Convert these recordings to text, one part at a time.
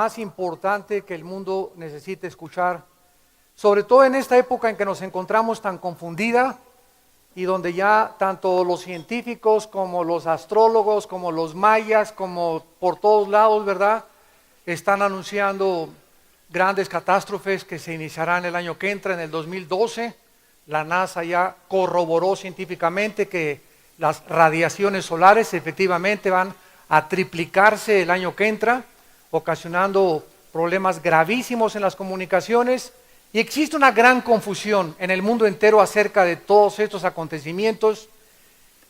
más importante que el mundo necesita escuchar, sobre todo en esta época en que nos encontramos tan confundida y donde ya tanto los científicos como los astrólogos, como los mayas, como por todos lados, ¿verdad?, están anunciando grandes catástrofes que se iniciarán el año que entra, en el 2012. La NASA ya corroboró científicamente que las radiaciones solares efectivamente van a triplicarse el año que entra, ocasionando problemas gravísimos en las comunicaciones, y existe una gran confusión en el mundo entero acerca de todos estos acontecimientos,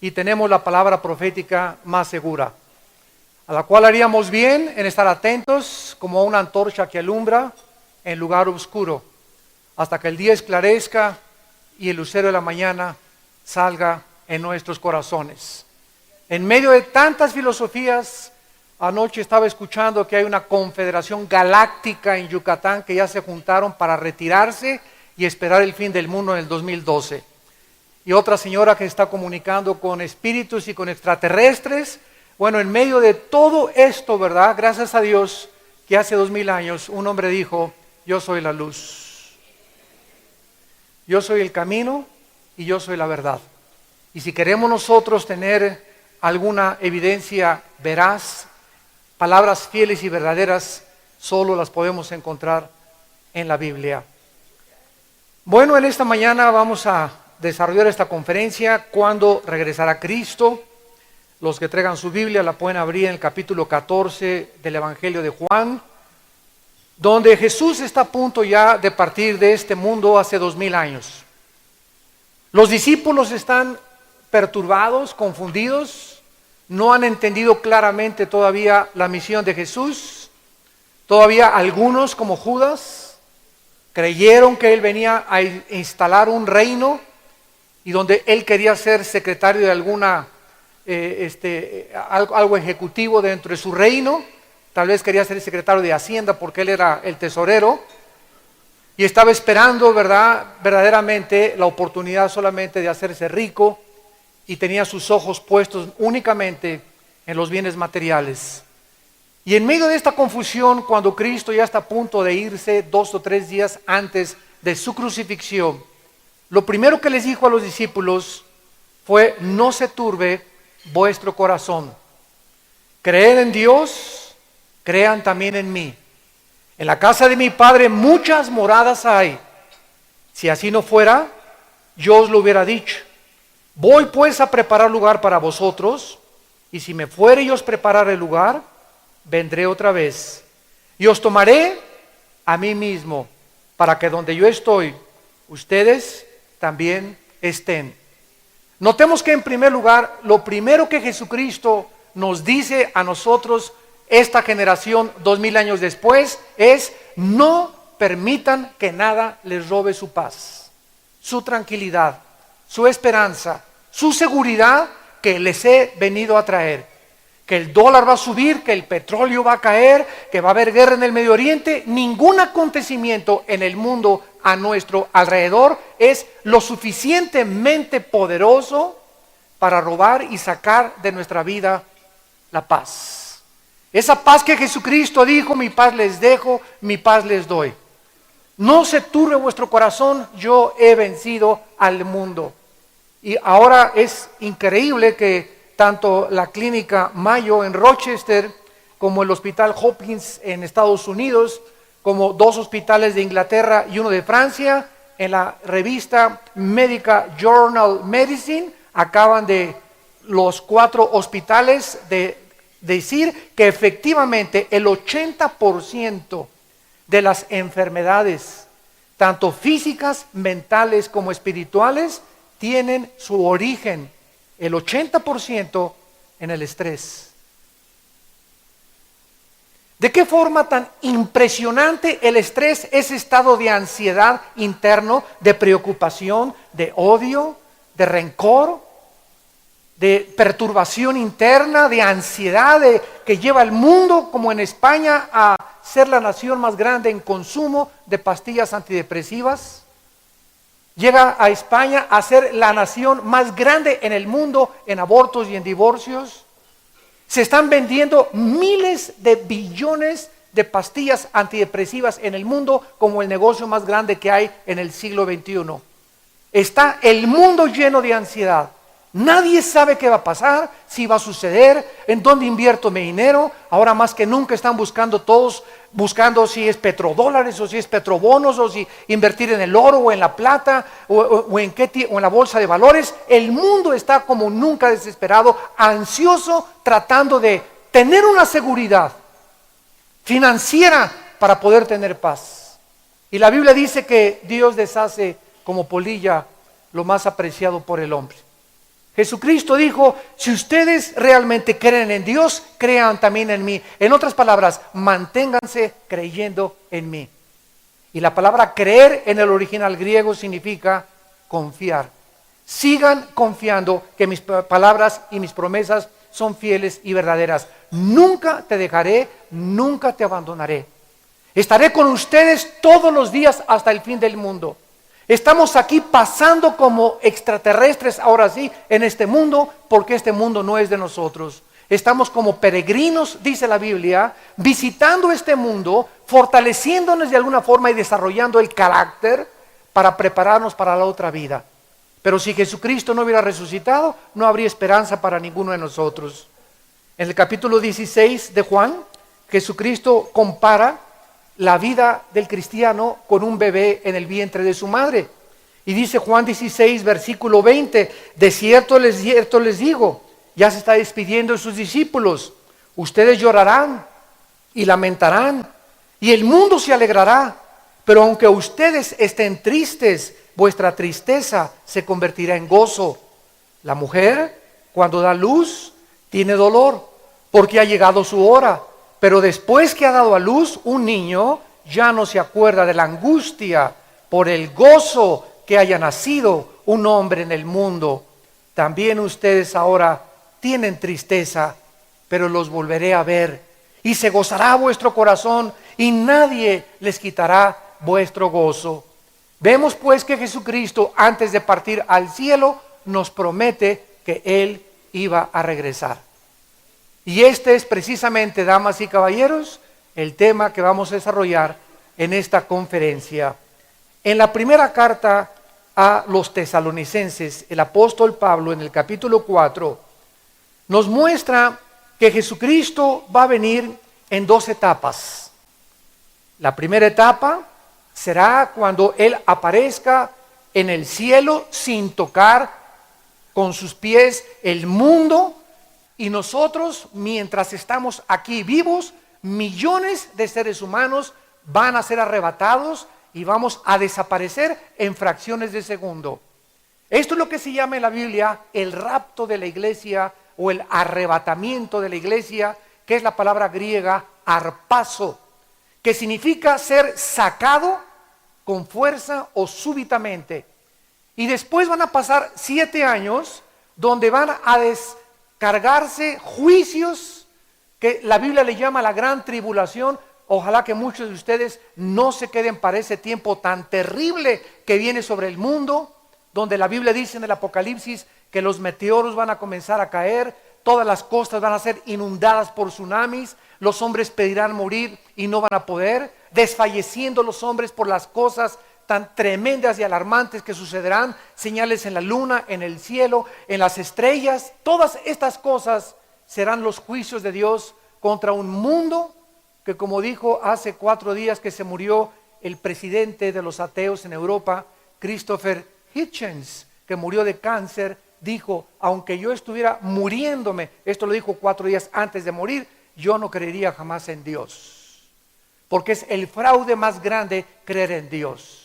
y tenemos la palabra profética más segura, a la cual haríamos bien en estar atentos como una antorcha que alumbra en lugar oscuro, hasta que el día esclarezca y el lucero de la mañana salga en nuestros corazones. En medio de tantas filosofías, anoche estaba escuchando que hay una confederación galáctica en Yucatán que ya se juntaron para retirarse y esperar el fin del mundo en el 2012. Y otra señora que está comunicando con espíritus y con extraterrestres. Bueno, en medio de todo esto, ¿verdad?, gracias a Dios que hace 2000 años un hombre dijo: yo soy la luz, yo soy el camino y yo soy la verdad. Y si queremos nosotros tener alguna evidencia veraz, palabras fieles y verdaderas, solo las podemos encontrar en la Biblia. Bueno, en esta mañana vamos a desarrollar esta conferencia, ¿cuándo regresará Cristo? Los que traigan su Biblia la pueden abrir en el capítulo 14 del Evangelio de Juan, donde Jesús está a punto ya de partir de este mundo hace 2000 años. Los discípulos están perturbados, confundidos, no han entendido claramente todavía la misión de Jesús. Todavía algunos, como Judas, creyeron que él venía a instalar un reino y donde él quería ser secretario de alguna algo ejecutivo dentro de su reino. Tal vez quería ser secretario de Hacienda porque él era el tesorero y estaba esperando, verdaderamente la oportunidad solamente de hacerse rico, y tenía sus ojos puestos únicamente en los bienes materiales. Y en medio de esta confusión, cuando Cristo ya está a punto de irse 2 o 3 días antes de su crucifixión, lo primero que les dijo a los discípulos fue: no se turbe vuestro corazón, creed en Dios, crean también en mí. En la casa de mi Padre muchas moradas hay. Si así no fuera, yo os lo hubiera dicho. Voy pues a preparar lugar para vosotros, y si me fuere y os preparare el lugar, vendré otra vez y os tomaré a mí mismo, para que donde yo estoy, ustedes también estén. Notemos que en primer lugar, lo primero que Jesucristo nos dice a nosotros, esta generación 2000 años después, es: no permitan que nada les robe su paz, su tranquilidad, su esperanza, su seguridad que les he venido a traer. Que el dólar va a subir, que el petróleo va a caer, que va a haber guerra en el Medio Oriente. Ningún acontecimiento en el mundo a nuestro alrededor es lo suficientemente poderoso para robar y sacar de nuestra vida la paz. Esa paz que Jesucristo dijo: mi paz les dejo, mi paz les doy. No se turbe vuestro corazón, yo he vencido al mundo. Y ahora es increíble que tanto la clínica Mayo en Rochester, como el hospital Hopkins en Estados Unidos, como 2 hospitales de Inglaterra y uno de Francia, en la revista Medical Journal Medicine, acaban de los 4 hospitales de decir que efectivamente el 80% de las enfermedades, tanto físicas, mentales como espirituales, tienen su origen, el 80%, en el estrés. ¿De qué forma tan impresionante el estrés, ese estado de ansiedad interno, de preocupación, de odio, de rencor, de perturbación interna, de ansiedad, que lleva al mundo, como en España, a ser la nación más grande en consumo de pastillas antidepresivas? Llega a España a ser la nación más grande en el mundo en abortos y en divorcios. Se están vendiendo miles de billones de pastillas antidepresivas en el mundo como el negocio más grande que hay en el siglo XXI. Está el mundo lleno de ansiedad. Nadie sabe qué va a pasar, si va a suceder, en dónde invierto mi dinero. Ahora más que nunca están buscando si es petrodólares o si es petrobonos o si invertir en el oro o en la plata o en la bolsa de valores. El mundo está como nunca desesperado, ansioso, tratando de tener una seguridad financiera para poder tener paz. Y la Biblia dice que Dios deshace como polilla lo más apreciado por el hombre. Jesucristo dijo, si ustedes realmente creen en Dios, crean también en mí. En otras palabras, manténganse creyendo en mí. Y la palabra creer en el original griego significa confiar. Sigan confiando que mis palabras y mis promesas son fieles y verdaderas. Nunca te dejaré, nunca te abandonaré. Estaré con ustedes todos los días hasta el fin del mundo. Estamos aquí pasando como extraterrestres ahora sí en este mundo, porque este mundo no es de nosotros. Estamos como peregrinos, dice la Biblia, visitando este mundo, fortaleciéndonos de alguna forma y desarrollando el carácter para prepararnos para la otra vida. Pero si Jesucristo no hubiera resucitado, no habría esperanza para ninguno de nosotros. En el capítulo 16 de Juan, Jesucristo compara la vida del cristiano con un bebé en el vientre de su madre. Y dice Juan 16, versículo 20, de cierto les digo, ya se está despidiendo de sus discípulos, ustedes llorarán y lamentarán, y el mundo se alegrará, pero aunque ustedes estén tristes, vuestra tristeza se convertirá en gozo. La mujer, cuando da luz, tiene dolor, porque ha llegado su hora. Pero después que ha dado a luz un niño, ya no se acuerda de la angustia por el gozo que haya nacido un hombre en el mundo. También ustedes ahora tienen tristeza, pero los volveré a ver. Y se gozará vuestro corazón y nadie les quitará vuestro gozo. Vemos pues que Jesucristo, antes de partir al cielo, nos promete que Él iba a regresar. Y este es precisamente, damas y caballeros, el tema que vamos a desarrollar en esta conferencia. En la primera carta a los tesalonicenses, el apóstol Pablo en el capítulo 4 nos muestra que Jesucristo va a venir en dos etapas. La primera etapa será cuando Él aparezca en el cielo sin tocar con sus pies el mundo. Y nosotros, mientras estamos aquí vivos, millones de seres humanos van a ser arrebatados y vamos a desaparecer en fracciones de segundo. Esto es lo que se llama en la Biblia el rapto de la iglesia o el arrebatamiento de la iglesia, que es la palabra griega harpazo, que significa ser sacado con fuerza o súbitamente. Y después van a pasar 7 años donde van a cargarse juicios que la Biblia le llama la gran tribulación. Ojalá que muchos de ustedes no se queden para ese tiempo tan terrible que viene sobre el mundo, donde la Biblia dice en el Apocalipsis que los meteoros van a comenzar a caer, todas las costas van a ser inundadas por tsunamis, los hombres pedirán morir y no van a poder, desfalleciendo los hombres por las cosas tan tremendas y alarmantes que sucederán, señales en la luna, en el cielo, en las estrellas. Todas estas cosas serán los juicios de Dios contra un mundo que, como dijo hace 4 días que se murió el presidente de los ateos en Europa, Christopher Hitchens, que murió de cáncer, dijo, aunque yo estuviera muriéndome, esto lo dijo 4 días antes de morir, yo no creería jamás en Dios, porque es el fraude más grande creer en Dios.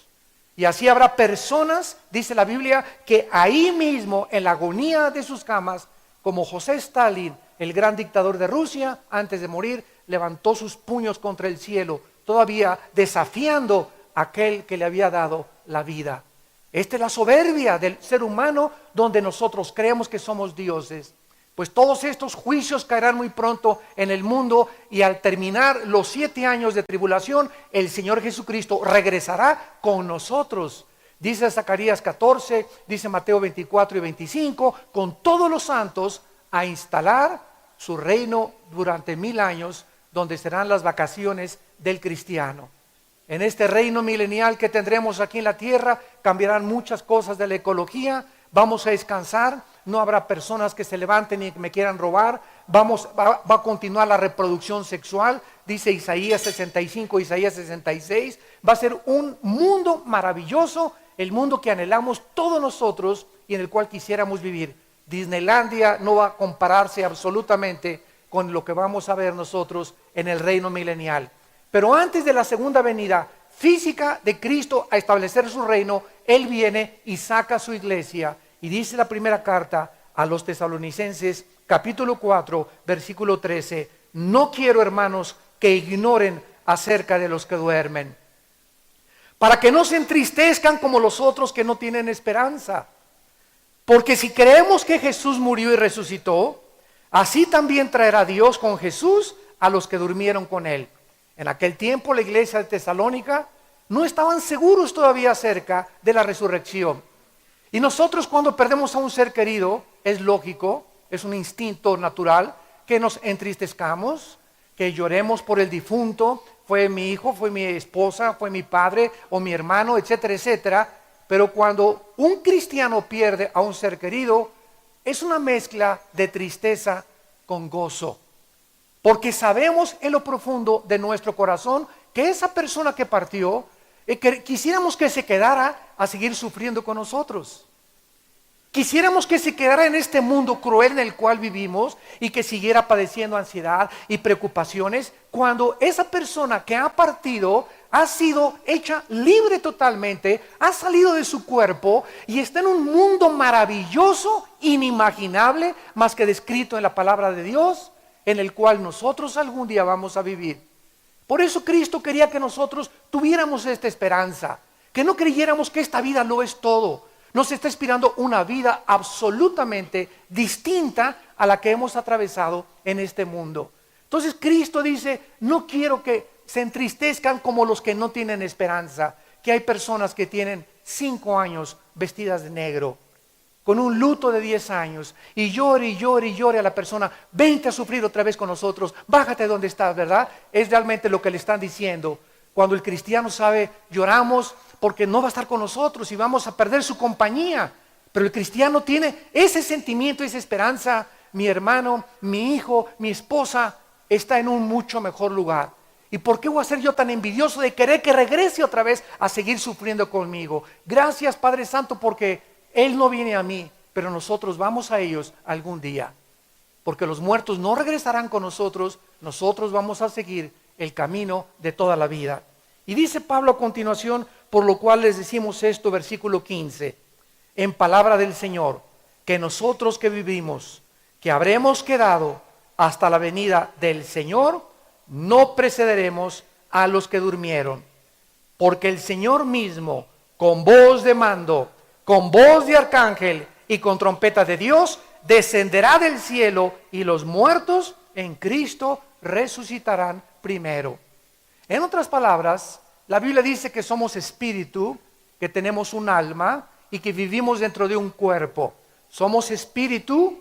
Y así habrá personas, dice la Biblia, que ahí mismo, en la agonía de sus camas, como José Stalin, el gran dictador de Rusia, antes de morir, levantó sus puños contra el cielo, todavía desafiando a aquel que le había dado la vida. Esta es la soberbia del ser humano, donde nosotros creemos que somos dioses. Pues todos estos juicios caerán muy pronto en el mundo, y al terminar los 7 años de tribulación, el Señor Jesucristo regresará con nosotros. Dice Zacarías 14, dice Mateo 24 y 25, con todos los santos a instalar su reino durante 1000 años, donde serán las vacaciones del cristiano. En este reino milenial que tendremos aquí en la tierra, cambiarán muchas cosas de la ecología, vamos a descansar, no habrá personas que se levanten y me quieran robar, va a continuar la reproducción sexual, dice Isaías 65, Isaías 66, va a ser un mundo maravilloso, el mundo que anhelamos todos nosotros y en el cual quisiéramos vivir. Disneylandia no va a compararse absolutamente con lo que vamos a ver nosotros en el reino milenial. Pero antes de la segunda venida física de Cristo a establecer su reino, Él viene y saca a su iglesia. Y dice la primera carta a los Tesalonicenses, capítulo 4, versículo 13, no quiero, hermanos, que ignoren acerca de los que duermen, para que no se entristezcan como los otros que no tienen esperanza. Porque si creemos que Jesús murió y resucitó, así también traerá Dios con Jesús a los que durmieron con Él. En aquel tiempo la iglesia de Tesalónica no estaban seguros todavía acerca de la resurrección. Y nosotros cuando perdemos a un ser querido, es lógico, es un instinto natural, que nos entristezcamos, que lloremos por el difunto, fue mi hijo, fue mi esposa, fue mi padre o mi hermano, etcétera, etcétera. Pero cuando un cristiano pierde a un ser querido, es una mezcla de tristeza con gozo. Porque sabemos en lo profundo de nuestro corazón que esa persona que partió, quisiéramos que se quedara a seguir sufriendo con nosotros. Quisiéramos que se quedara en este mundo cruel en el cual vivimos y que siguiera padeciendo ansiedad y preocupaciones cuando esa persona que ha partido ha sido hecha libre totalmente, ha salido de su cuerpo y está en un mundo maravilloso, inimaginable, más que descrito en la palabra de Dios, en el cual nosotros algún día vamos a vivir. Por eso Cristo quería que nosotros tuviéramos esta esperanza, que no creyéramos que esta vida lo es todo. Nos está inspirando una vida absolutamente distinta a la que hemos atravesado en este mundo. Entonces Cristo dice, no quiero que se entristezcan como los que no tienen esperanza, que hay personas que tienen 5 años vestidas de negro, con un luto de 10 años, y llore y llore y llore a la persona, vente a sufrir otra vez con nosotros, bájate donde estás, ¿verdad? Es realmente lo que le están diciendo. Cuando el cristiano sabe, lloramos porque no va a estar con nosotros y vamos a perder su compañía. Pero el cristiano tiene ese sentimiento, esa esperanza. Mi hermano, mi hijo, mi esposa está en un mucho mejor lugar. ¿Y por qué voy a ser yo tan envidioso de querer que regrese otra vez a seguir sufriendo conmigo? Gracias, Padre Santo, porque Él no viene a mí, pero nosotros vamos a ellos algún día. Porque los muertos no regresarán con nosotros, nosotros vamos a seguir el camino de toda la vida. Y dice Pablo a continuación, por lo cual les decimos esto, versículo 15, en palabra del Señor, que nosotros que vivimos, que habremos quedado hasta la venida del Señor, no precederemos a los que durmieron, porque el Señor mismo, con voz de mando, con voz de arcángel y con trompeta de Dios, descenderá del cielo y los muertos en Cristo resucitarán primero. En otras palabras, la Biblia dice que somos espíritu, que tenemos un alma y que vivimos dentro de un cuerpo. Somos espíritu,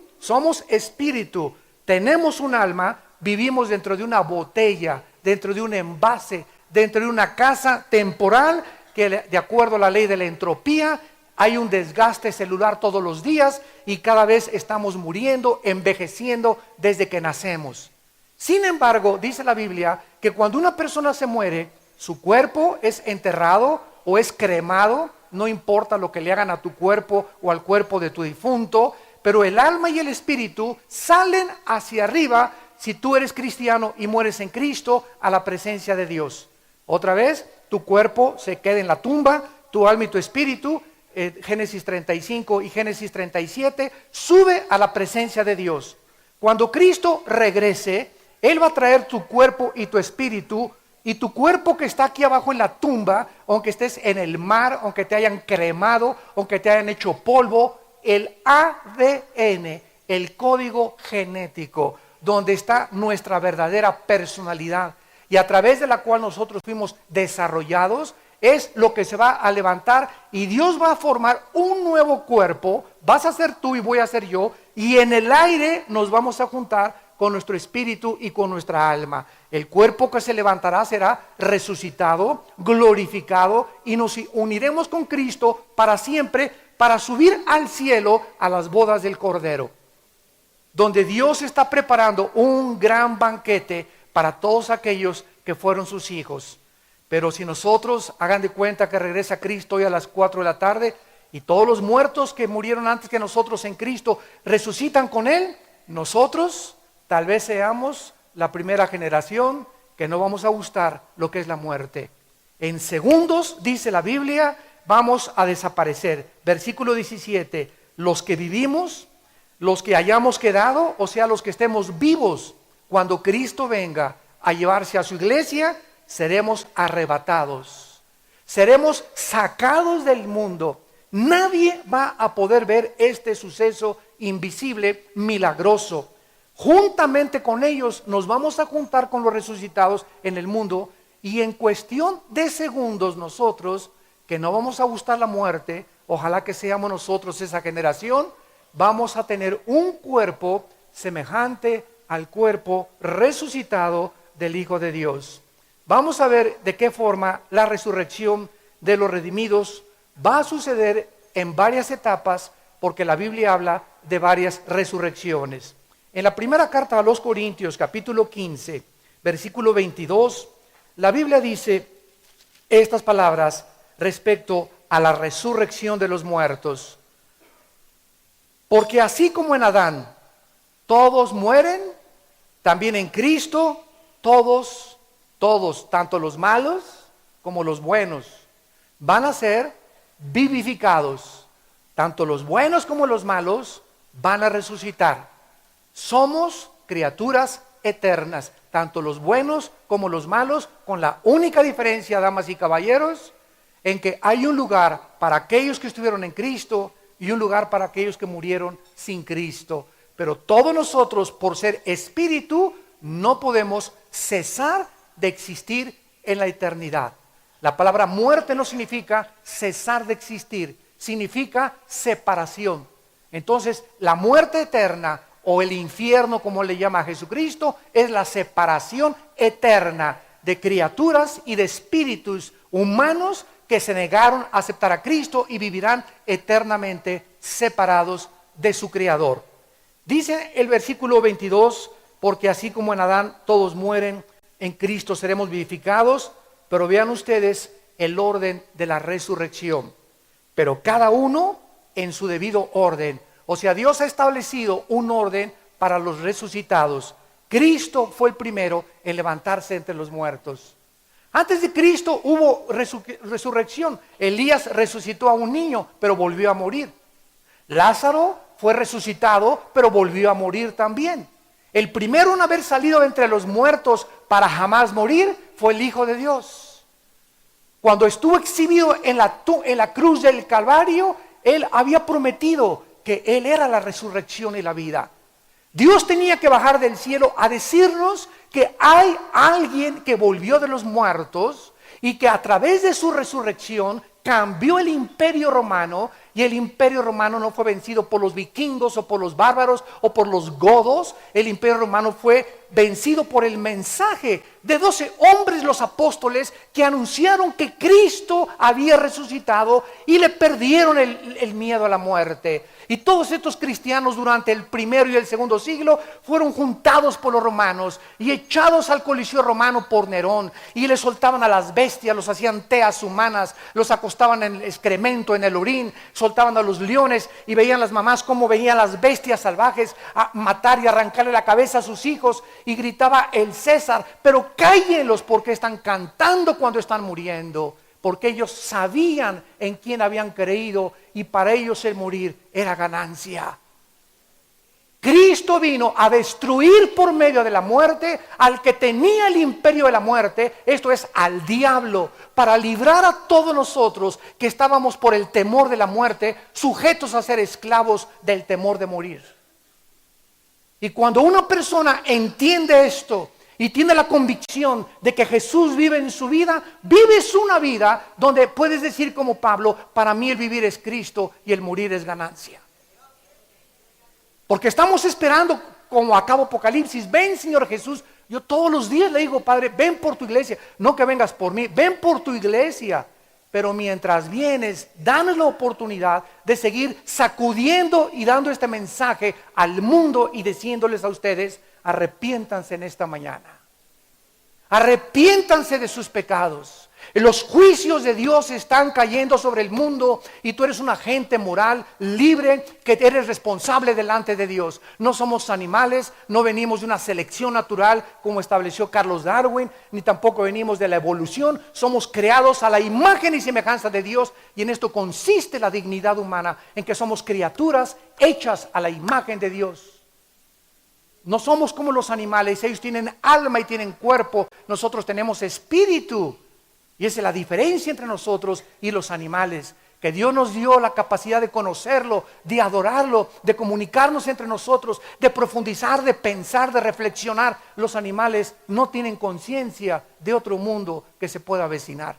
tenemos un alma, vivimos dentro de una botella, dentro de un envase, dentro de una casa temporal que de acuerdo a la ley de la entropía, hay un desgaste celular todos los días y cada vez estamos muriendo, envejeciendo desde que nacemos. Sin embargo, dice la Biblia que cuando una persona se muere, su cuerpo es enterrado o es cremado, no importa lo que le hagan a tu cuerpo o al cuerpo de tu difunto, pero el alma y el espíritu salen hacia arriba si tú eres cristiano y mueres en Cristo a la presencia de Dios. Otra vez, tu cuerpo se queda en la tumba, tu alma y tu espíritu, Génesis 35 y Génesis 37, sube a la presencia de Dios. Cuando Cristo regrese, Él va a traer tu cuerpo y tu espíritu, y tu cuerpo que está aquí abajo en la tumba, aunque estés en el mar, aunque te hayan cremado, aunque te hayan hecho polvo, el ADN, el código genético, donde está nuestra verdadera personalidad y a través de la cual nosotros fuimos desarrollados, es lo que se va a levantar y Dios va a formar un nuevo cuerpo. Vas a ser tú y voy a ser yo, y en el aire nos vamos a juntar con nuestro espíritu y con nuestra alma. El cuerpo que se levantará será resucitado, glorificado, y nos uniremos con Cristo para siempre, para subir al cielo a las bodas del Cordero, donde Dios está preparando un gran banquete para todos aquellos que fueron sus hijos. Pero si nosotros, hagan de cuenta que regresa Cristo hoy a las 4 de la tarde, y todos los muertos que murieron antes que nosotros en Cristo resucitan con Él, nosotros tal vez seamos la primera generación que no vamos a gustar lo que es la muerte. En segundos, dice la Biblia, vamos a desaparecer. Versículo 17, los que vivimos, los que hayamos quedado, o sea, los que estemos vivos, cuando Cristo venga a llevarse a su iglesia, seremos arrebatados, seremos sacados del mundo. Nadie va a poder ver este suceso invisible, milagroso. Juntamente con ellos nos vamos a juntar con los resucitados en el mundo, y en cuestión de segundos nosotros, que no vamos a gustar la muerte, ojalá que seamos nosotros esa generación, vamos a tener un cuerpo semejante al cuerpo resucitado del Hijo de Dios. Vamos a ver de qué forma la resurrección de los redimidos va a suceder en varias etapas, porque la Biblia habla de varias resurrecciones. En la primera carta a los Corintios, capítulo 15, versículo 22, la Biblia dice estas palabras respecto a la resurrección de los muertos. Porque así como en Adán todos mueren, también en Cristo todos, tanto los malos como los buenos, van a ser vivificados. Tanto los buenos como los malos van a resucitar. Somos criaturas eternas, tanto los buenos como los malos, con la única diferencia, damas y caballeros, en que hay un lugar para aquellos que estuvieron en Cristo y un lugar para aquellos que murieron sin Cristo. Pero todos nosotros, por ser espíritu, no podemos cesar de existir en la eternidad. La palabra muerte no significa cesar de existir, significa separación. Entonces, la muerte eterna o el infierno, como le llama a Jesucristo, es la separación eterna de criaturas y de espíritus humanos que se negaron a aceptar a Cristo y vivirán eternamente separados de su Creador. Dice el versículo 22, porque así como en Adán todos mueren, en Cristo seremos vivificados. Pero vean ustedes el orden de la resurrección. Pero cada uno en su debido orden. O sea, Dios ha establecido un orden para los resucitados. Cristo fue el primero en levantarse entre los muertos. Antes de Cristo hubo resurrección. Elías resucitó a un niño, pero volvió a morir. Lázaro fue resucitado, pero volvió a morir también. El primero en haber salido entre los muertos para jamás morir fue el Hijo de Dios. Cuando estuvo exhibido en la cruz del Calvario, Él había prometido que Él era la resurrección y la vida. Dios tenía que bajar del cielo a decirnos que hay alguien que volvió de los muertos y que a través de su resurrección cambió el imperio romano, y el imperio romano no fue vencido por los vikingos o por los bárbaros o por los godos. El imperio romano fue vencido por el mensaje de 12 hombres, los apóstoles, que anunciaron que Cristo había resucitado y le perdieron el miedo a la muerte. Y todos estos cristianos durante el primero y el segundo siglo fueron juntados por los romanos y echados al Coliseo romano por Nerón, y les soltaban a las bestias, los hacían teas humanas, los acostaban en el excremento, en el orín, soltaban a los leones, y veían las mamás cómo venían las bestias salvajes a matar y arrancarle la cabeza a sus hijos, y gritaba el César: pero cállenlos, porque están cantando cuando están muriendo. Porque ellos sabían en quién habían creído, y para ellos el morir era ganancia. Cristo vino a destruir por medio de la muerte al que tenía el imperio de la muerte, esto es, al diablo, para librar a todos nosotros que estábamos por el temor de la muerte, sujetos a ser esclavos del temor de morir. Y cuando una persona entiende esto y tiene la convicción de que Jesús vive en su vida, vives una vida donde puedes decir como Pablo: para mí el vivir es Cristo y el morir es ganancia. Porque estamos esperando como acabo Apocalipsis. Ven, Señor Jesús. Yo todos los días le digo, Padre, ven por tu iglesia. No que vengas por mí, ven por tu iglesia. Pero mientras vienes, danos la oportunidad de seguir sacudiendo y dando este mensaje al mundo y diciéndoles a ustedes, arrepiéntanse en esta mañana. Arrepiéntanse de sus pecados. Los juicios de Dios están cayendo sobre el mundo y tú eres un agente moral libre que eres responsable delante de Dios. No somos animales, no venimos de una selección natural como estableció Carlos Darwin, ni tampoco venimos de la evolución. Somos creados a la imagen y semejanza de Dios y en esto consiste la dignidad humana, en que somos criaturas hechas a la imagen de Dios. No somos como los animales, ellos tienen alma y tienen cuerpo, nosotros tenemos espíritu. Y esa es la diferencia entre nosotros y los animales, que Dios nos dio la capacidad de conocerlo, de adorarlo, de comunicarnos entre nosotros, de profundizar, de pensar, de reflexionar. Los animales no tienen conciencia de otro mundo que se pueda avecinar.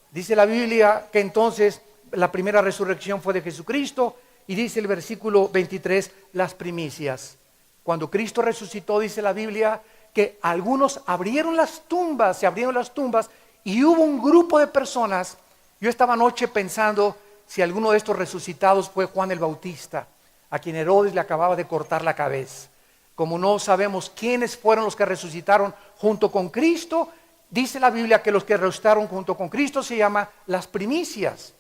Dice la Biblia que entonces la primera resurrección fue de Jesucristo y dice el versículo 23, las primicias. Cuando Cristo resucitó, dice la Biblia, que algunos abrieron las tumbas, se abrieron las tumbas y hubo un grupo de personas. Yo estaba anoche pensando si alguno de estos resucitados fue Juan el Bautista, a quien Herodes le acababa de cortar la cabeza. Como no sabemos quiénes fueron los que resucitaron junto con Cristo, dice la Biblia que los que resucitaron junto con Cristo se llama las primicias.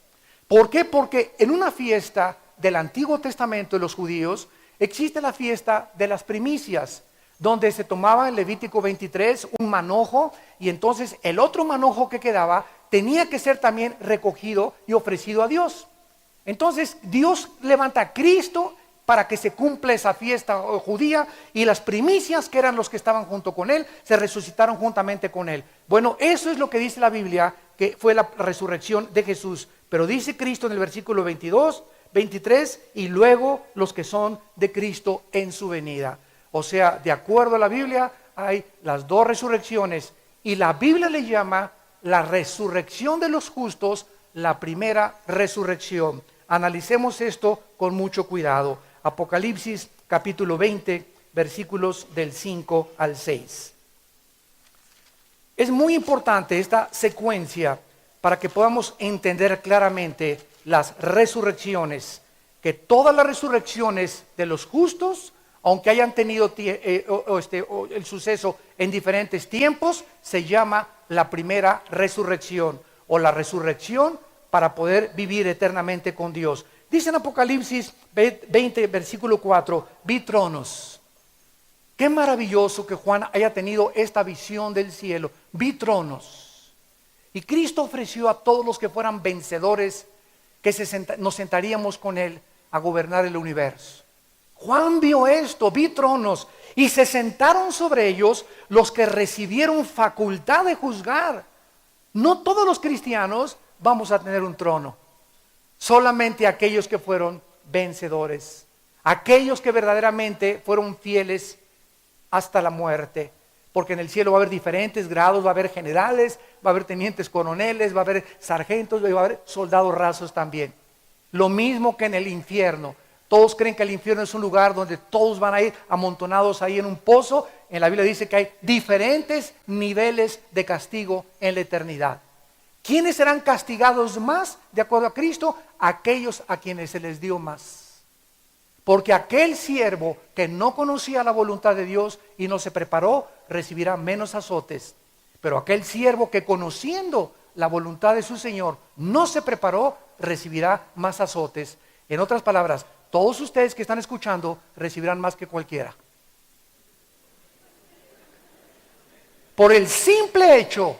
¿Por qué? Porque en una fiesta del Antiguo Testamento de los judíos existe la fiesta de las primicias, donde se tomaba en Levítico 23 un manojo y entonces el otro manojo que quedaba tenía que ser también recogido y ofrecido a Dios. Entonces Dios levanta a Cristo para que se cumpla esa fiesta judía y las primicias, que eran los que estaban junto con él, se resucitaron juntamente con él. Bueno, eso es lo que dice la Biblia, que fue la resurrección de Jesús. Pero dice Cristo en el versículo 22, 23, y luego los que son de Cristo en su venida. O sea, de acuerdo a la Biblia, hay las dos resurrecciones y la Biblia le llama la resurrección de los justos la primera resurrección. Analicemos esto con mucho cuidado. Apocalipsis capítulo 20, versículos del 5 al 6. Es muy importante esta secuencia para que podamos entender claramente las resurrecciones, que todas las resurrecciones de los justos, aunque hayan tenido el suceso en diferentes tiempos, se llama la primera resurrección o la resurrección para poder vivir eternamente con Dios. Dice en Apocalipsis 20, versículo 4, vi tronos. Qué maravilloso que Juan haya tenido esta visión del cielo. Vi tronos. Y Cristo ofreció a todos los que fueran vencedores que nos sentaríamos con Él a gobernar el universo. Juan vio esto, vi tronos y se sentaron sobre ellos los que recibieron facultad de juzgar. No todos los cristianos vamos a tener un trono, solamente aquellos que fueron vencedores, aquellos que verdaderamente fueron fieles hasta la muerte, porque en el cielo va a haber diferentes grados, va a haber generales, va a haber tenientes coroneles, va a haber sargentos, va a haber soldados rasos también. Lo mismo que en el infierno. Todos creen que el infierno es un lugar donde todos van a ir amontonados ahí en un pozo. En la Biblia dice que hay diferentes niveles de castigo en la eternidad. ¿Quiénes serán castigados más de acuerdo a Cristo? Aquellos a quienes se les dio más. Porque aquel siervo que no conocía la voluntad de Dios y no se preparó, recibirá menos azotes. Pero aquel siervo que conociendo la voluntad de su Señor no se preparó, recibirá más azotes. En otras palabras, todos ustedes que están escuchando recibirán más que cualquiera. Por el simple hecho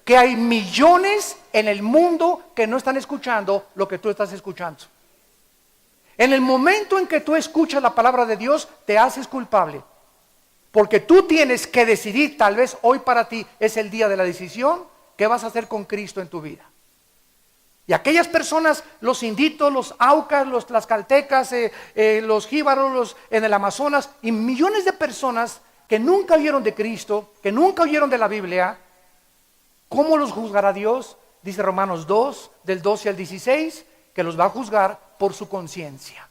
que hay millones en el mundo que no están escuchando lo que tú estás escuchando. En el momento en que tú escuchas la palabra de Dios, te haces culpable. Porque tú tienes que decidir, tal vez hoy para ti es el día de la decisión, ¿qué vas a hacer con Cristo en tu vida? Y aquellas personas, los inditos, los aucas, los tlaxcaltecas, los jíbaros, en el Amazonas, y millones de personas que nunca oyeron de Cristo, que nunca oyeron de la Biblia, ¿cómo los juzgará Dios? Dice Romanos 2, del 12 al 16, que los va a juzgar por su conciencia.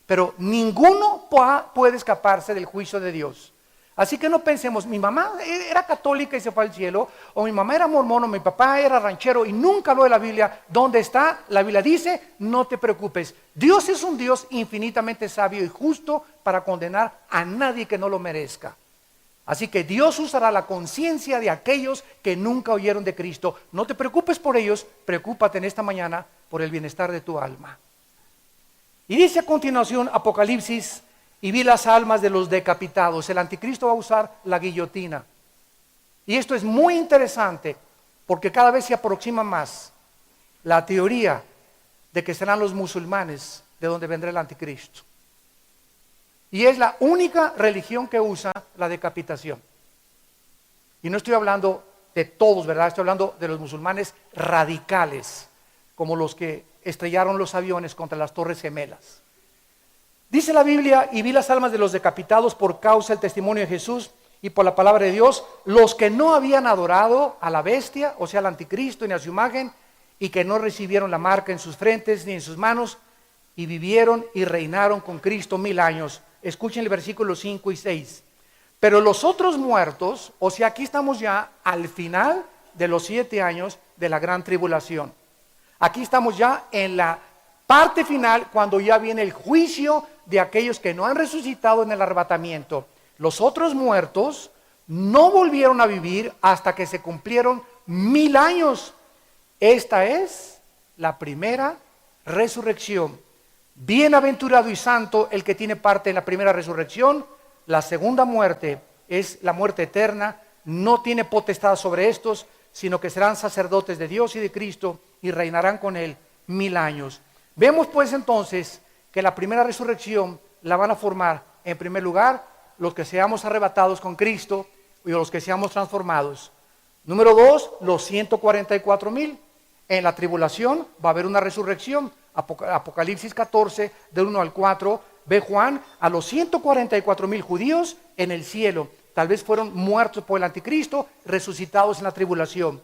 pero ninguno puede escaparse del juicio de Dios. Así que no pensemos, mi mamá era católica y se fue al cielo, o mi mamá era mormón, o mi papá era ranchero y nunca habló de la Biblia. ¿Dónde está? La Biblia dice, no te preocupes. Dios es un Dios infinitamente sabio y justo para condenar a nadie que no lo merezca. Así que Dios usará la conciencia de aquellos que nunca oyeron de Cristo. No te preocupes por ellos, preocúpate en esta mañana por el bienestar de tu alma. Y dice a continuación Apocalipsis, y vi las almas de los decapitados. El anticristo va a usar la guillotina. Y esto es muy interesante, porque cada vez se aproxima más la teoría de que serán los musulmanes de donde vendrá el anticristo. Y es la única religión que usa la decapitación. Y no estoy hablando de todos, ¿verdad? Estoy hablando de los musulmanes radicales, como los que estrellaron los aviones contra las Torres Gemelas. Dice la Biblia, y vi las almas de los decapitados por causa del testimonio de Jesús y por la palabra de Dios, los que no habían adorado a la bestia, o sea, al anticristo, ni a su imagen, y que no recibieron la marca en sus frentes ni en sus manos, y vivieron y reinaron con Cristo 1000 años. Escuchen el versículo 5 y 6. Pero los otros muertos, o sea, aquí estamos ya al final de los 7 años de la gran tribulación. Aquí estamos ya en la parte final, cuando ya viene el juicio de aquellos que no han resucitado en el arrebatamiento. Los otros muertos no volvieron a vivir hasta que se cumplieron 1000 años. Esta es la primera resurrección. Bienaventurado y santo el que tiene parte en la primera resurrección. La segunda muerte es la muerte eterna. No tiene potestad sobre estos, sino que serán sacerdotes de Dios y de Cristo y reinarán con él 1000 años. Vemos pues entonces que la primera resurrección la van a formar, en primer lugar, los que seamos arrebatados con Cristo y los que seamos transformados. Número 2, los 144,000. En la tribulación va a haber una resurrección. Apocalipsis 14, del 1 al 4, ve Juan a los 144,000 judíos en el cielo. Tal vez fueron muertos por el anticristo, resucitados en la tribulación.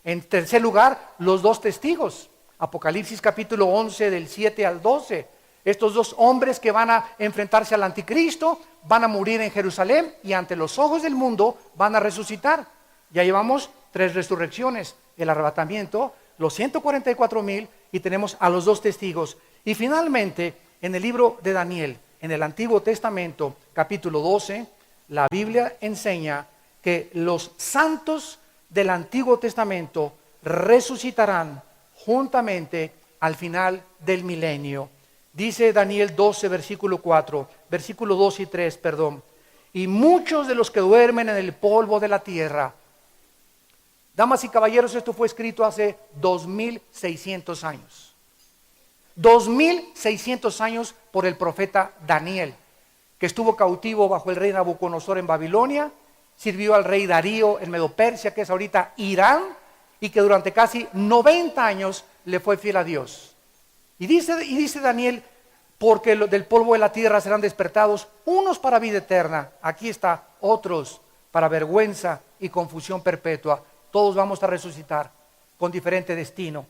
En tercer lugar, los 2 testigos. Apocalipsis capítulo 11 del 7 al 12. Estos 2 hombres que van a enfrentarse al anticristo van a morir en Jerusalén y ante los ojos del mundo van a resucitar. Ya llevamos 3 resurrecciones, el arrebatamiento, los 144,000 y tenemos a los 2 testigos. Y finalmente, en el libro de Daniel, en el Antiguo Testamento, capítulo 12, la Biblia enseña que los santos del Antiguo Testamento resucitarán juntamente al final del milenio. Dice Daniel 12, versículo 4, versículo 2 y 3, perdón. Y muchos de los que duermen en el polvo de la tierra. Damas y caballeros, esto fue escrito hace 2600 años. 2600 años por el profeta Daniel, que estuvo cautivo bajo el rey Nabucodonosor en Babilonia, sirvió al rey Darío en Medo-Persia, que es ahorita Irán, y que durante casi 90 años le fue fiel a Dios. Y dice Daniel, porque del polvo de la tierra serán despertados unos para vida eterna, aquí está, otros para vergüenza y confusión perpetua. Todos vamos a resucitar con diferente destino.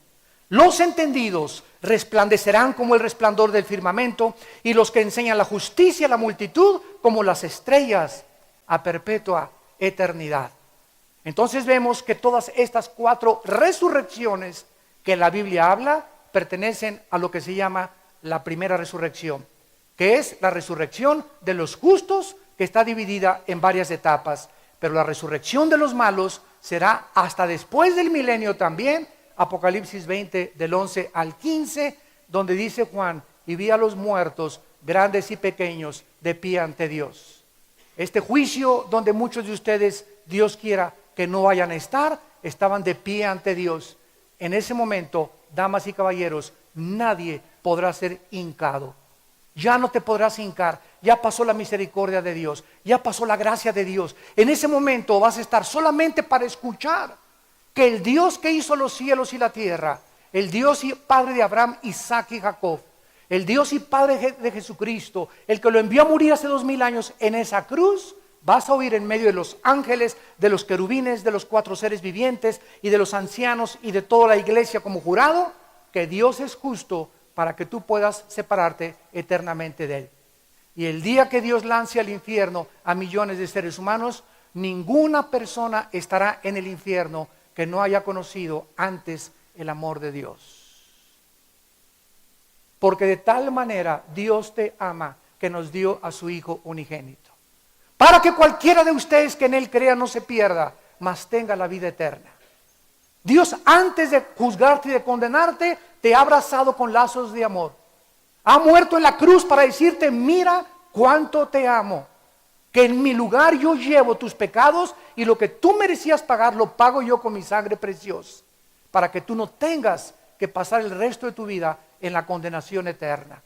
Los entendidos resplandecerán como el resplandor del firmamento, y los que enseñan la justicia a la multitud como las estrellas a perpetua eternidad. Entonces vemos que todas estas 4 resurrecciones que la Biblia habla pertenecen a lo que se llama la primera resurrección, que es la resurrección de los justos, que está dividida en varias etapas, pero la resurrección de los malos será hasta después del milenio también. Apocalipsis 20 del 11 al 15, donde dice Juan, y vi a los muertos, grandes y pequeños, de pie ante Dios. Este juicio donde muchos de ustedes, Dios quiera que no vayan a estar, estaban de pie ante Dios. En ese momento, damas y caballeros, nadie podrá ser hincado. Ya no te podrás hincar, ya pasó la misericordia de Dios, ya pasó la gracia de Dios. En ese momento vas a estar solamente para escuchar que el Dios que hizo los cielos y la tierra, el Dios y Padre de Abraham, Isaac y Jacob, el Dios y Padre de Jesucristo, el que lo envió a morir hace 2000 años en esa cruz, vas a oír en medio de los ángeles, de los querubines, de los 4 seres vivientes y de los ancianos y de toda la iglesia como jurado, que Dios es justo para que tú puedas separarte eternamente de Él. Y el día que Dios lance al infierno a millones de seres humanos, ninguna persona estará en el infierno que no haya conocido antes el amor de Dios. Porque de tal manera Dios te ama que nos dio a su Hijo unigénito, para que cualquiera de ustedes que en Él crea no se pierda, mas tenga la vida eterna. Dios, antes de juzgarte y de condenarte, te ha abrazado con lazos de amor. Ha muerto en la cruz para decirte: mira cuánto te amo, que en mi lugar yo llevo tus pecados y lo que tú merecías pagar lo pago yo con mi sangre preciosa, para que tú no tengas que pasar el resto de tu vida en la condenación eterna.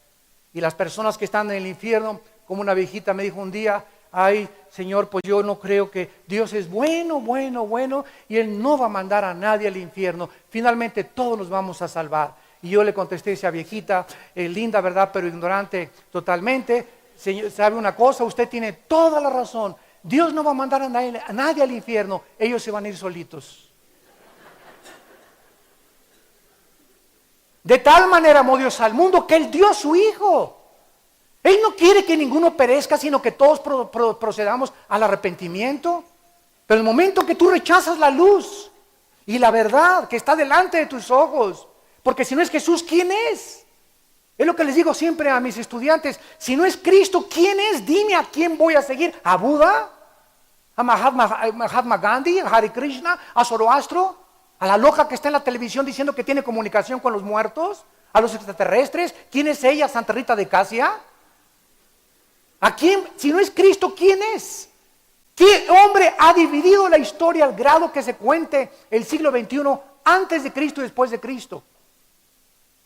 Y las personas que están en el infierno, como una viejita me dijo un día: ay, Señor, pues yo no creo que Dios es bueno, y Él no va a mandar a nadie al infierno. Finalmente todos nos vamos a salvar. Y yo le contesté a esa viejita, linda, ¿verdad?, pero ignorante totalmente: Señor, ¿sabe una cosa? Usted tiene toda la razón. Dios no va a mandar a nadie al infierno. Ellos se van a ir solitos. De tal manera amó Dios al mundo que Él dio a su Hijo. Él no quiere que ninguno perezca, sino que todos procedamos al arrepentimiento. Pero el momento que tú rechazas la luz y la verdad que está delante de tus ojos, porque si no es Jesús, ¿quién es? Es lo que les digo siempre a mis estudiantes: si no es Cristo, ¿quién es? Dime a quién voy a seguir. ¿A Buda? ¿A Mahatma Gandhi? ¿A Hare Krishna? ¿A Zoroastro? ¿A la loca que está en la televisión diciendo que tiene comunicación con los muertos? ¿A los extraterrestres? ¿Quién es ella? ¿Santa Rita de Casia? ¿A quién? Si no es Cristo, ¿quién es? ¿Qué hombre ha dividido la historia al grado que se cuente el siglo XXI antes de Cristo y después de Cristo?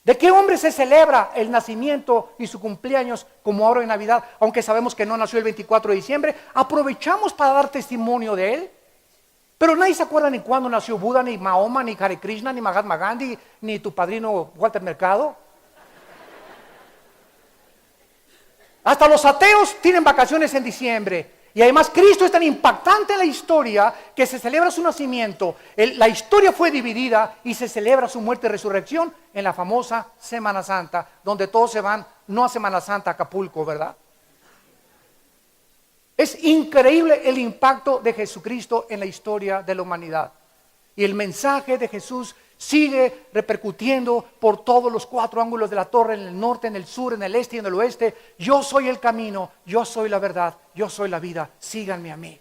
¿De qué hombre se celebra el nacimiento y su cumpleaños como ahora en Navidad? Aunque sabemos que no nació el 24 de diciembre, aprovechamos para dar testimonio de él. Pero nadie se acuerda ni cuándo nació Buda, ni Mahoma, ni Hare Krishna, ni Mahatma Gandhi, ni tu padrino Walter Mercado. Hasta los ateos tienen vacaciones en diciembre. Y además Cristo es tan impactante en la historia que se celebra su nacimiento. La historia fue dividida y se celebra su muerte y resurrección en la famosa Semana Santa, donde todos se van, no a Semana Santa, a Acapulco, ¿verdad? Es increíble el impacto de Jesucristo en la historia de la humanidad. Y el mensaje de Jesús sigue repercutiendo por todos los cuatro ángulos de la torre, en el norte, en el sur, en el este y en el oeste. Yo soy el camino, yo soy la verdad, yo soy la vida, síganme a mí.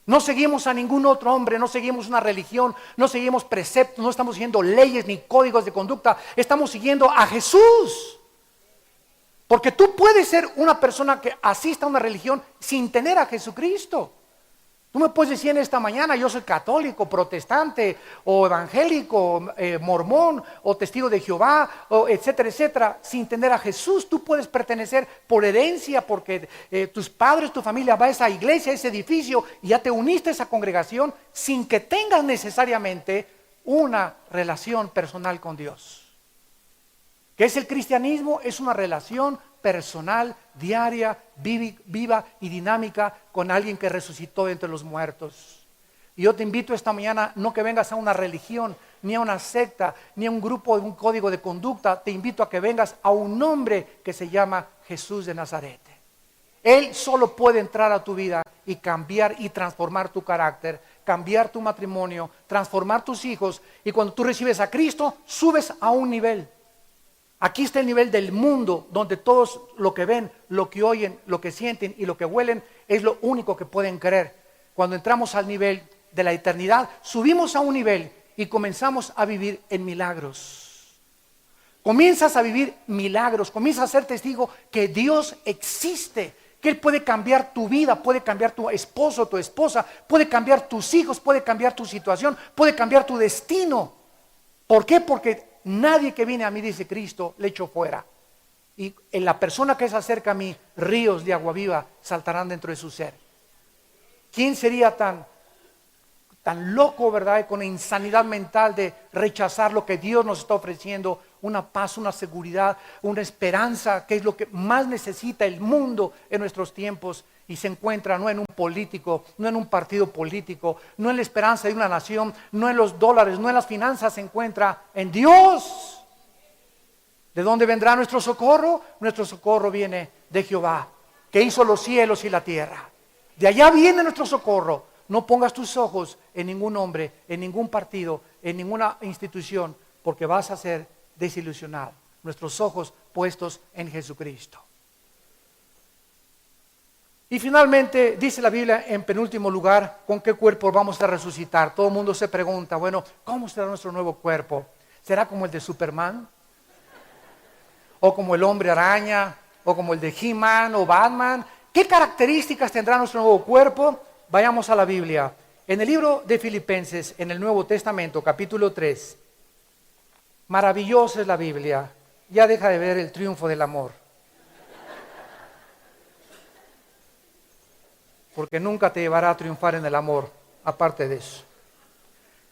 No seguimos a ningún otro hombre, no seguimos una religión, no seguimos preceptos, no estamos siguiendo leyes ni códigos de conducta, estamos siguiendo a Jesús. Porque tú puedes ser una persona que asista a una religión sin tener a Jesucristo. Tú me puedes decir en esta mañana: yo soy católico, protestante, o evangélico, mormón, o testigo de Jehová, o etcétera, etcétera. Sin tener a Jesús, tú puedes pertenecer por herencia, porque tus padres, tu familia va a esa iglesia, a ese edificio, y ya te uniste a esa congregación, sin que tengas necesariamente una relación personal con Dios. ¿Qué es el cristianismo? Es una relación personal, diaria, viva y dinámica con alguien que resucitó de entre los muertos. Y yo te invito esta mañana, no que vengas a una religión, ni a una secta, ni a un grupo de un código de conducta. Te invito a que vengas a un hombre que se llama Jesús de Nazaret. Él solo puede entrar a tu vida y cambiar y transformar tu carácter, cambiar tu matrimonio, transformar tus hijos. Y cuando tú recibes a Cristo, subes a un nivel. Aquí está el nivel del mundo, donde todos lo que ven, lo que oyen, lo que sienten y lo que huelen es lo único que pueden creer. Cuando entramos al nivel de la eternidad, subimos a un nivel y comenzamos a vivir en milagros. Comienzas a vivir milagros, comienzas a ser testigo que Dios existe, que Él puede cambiar tu vida, puede cambiar tu esposo, tu esposa, puede cambiar tus hijos, puede cambiar tu situación, puede cambiar tu destino. ¿Por qué? Porque nadie que viene a mí, dice Cristo, le echo fuera. Y en la persona que se acerca a mí, ríos de agua viva saltarán dentro de su ser. ¿Quién sería tan loco, verdad, con insanidad mental de rechazar lo que Dios nos está ofreciendo? Una paz, una seguridad, una esperanza, que es lo que más necesita el mundo en nuestros tiempos. Y se encuentra no en un político, no en un partido político, no en la esperanza de una nación, no en los dólares, no en las finanzas, se encuentra en Dios. ¿De dónde vendrá nuestro socorro? Nuestro socorro viene de Jehová, que hizo los cielos y la tierra. De allá viene nuestro socorro. No pongas tus ojos en ningún hombre, en ningún partido, en ninguna institución, porque vas a ser desilusionado. Nuestros ojos puestos en Jesucristo. Y finalmente dice la Biblia en penúltimo lugar, ¿con qué cuerpo vamos a resucitar? Todo el mundo se pregunta, bueno, ¿cómo será nuestro nuevo cuerpo? ¿Será como el de Superman? ¿O como el hombre araña? ¿O como el de He-Man o Batman? ¿Qué características tendrá nuestro nuevo cuerpo? Vayamos a la Biblia. En el libro de Filipenses, en el Nuevo Testamento, capítulo 3. Maravillosa es la Biblia. Ya deja de ver el triunfo del amor. Porque nunca te llevará a triunfar en el amor, aparte de eso.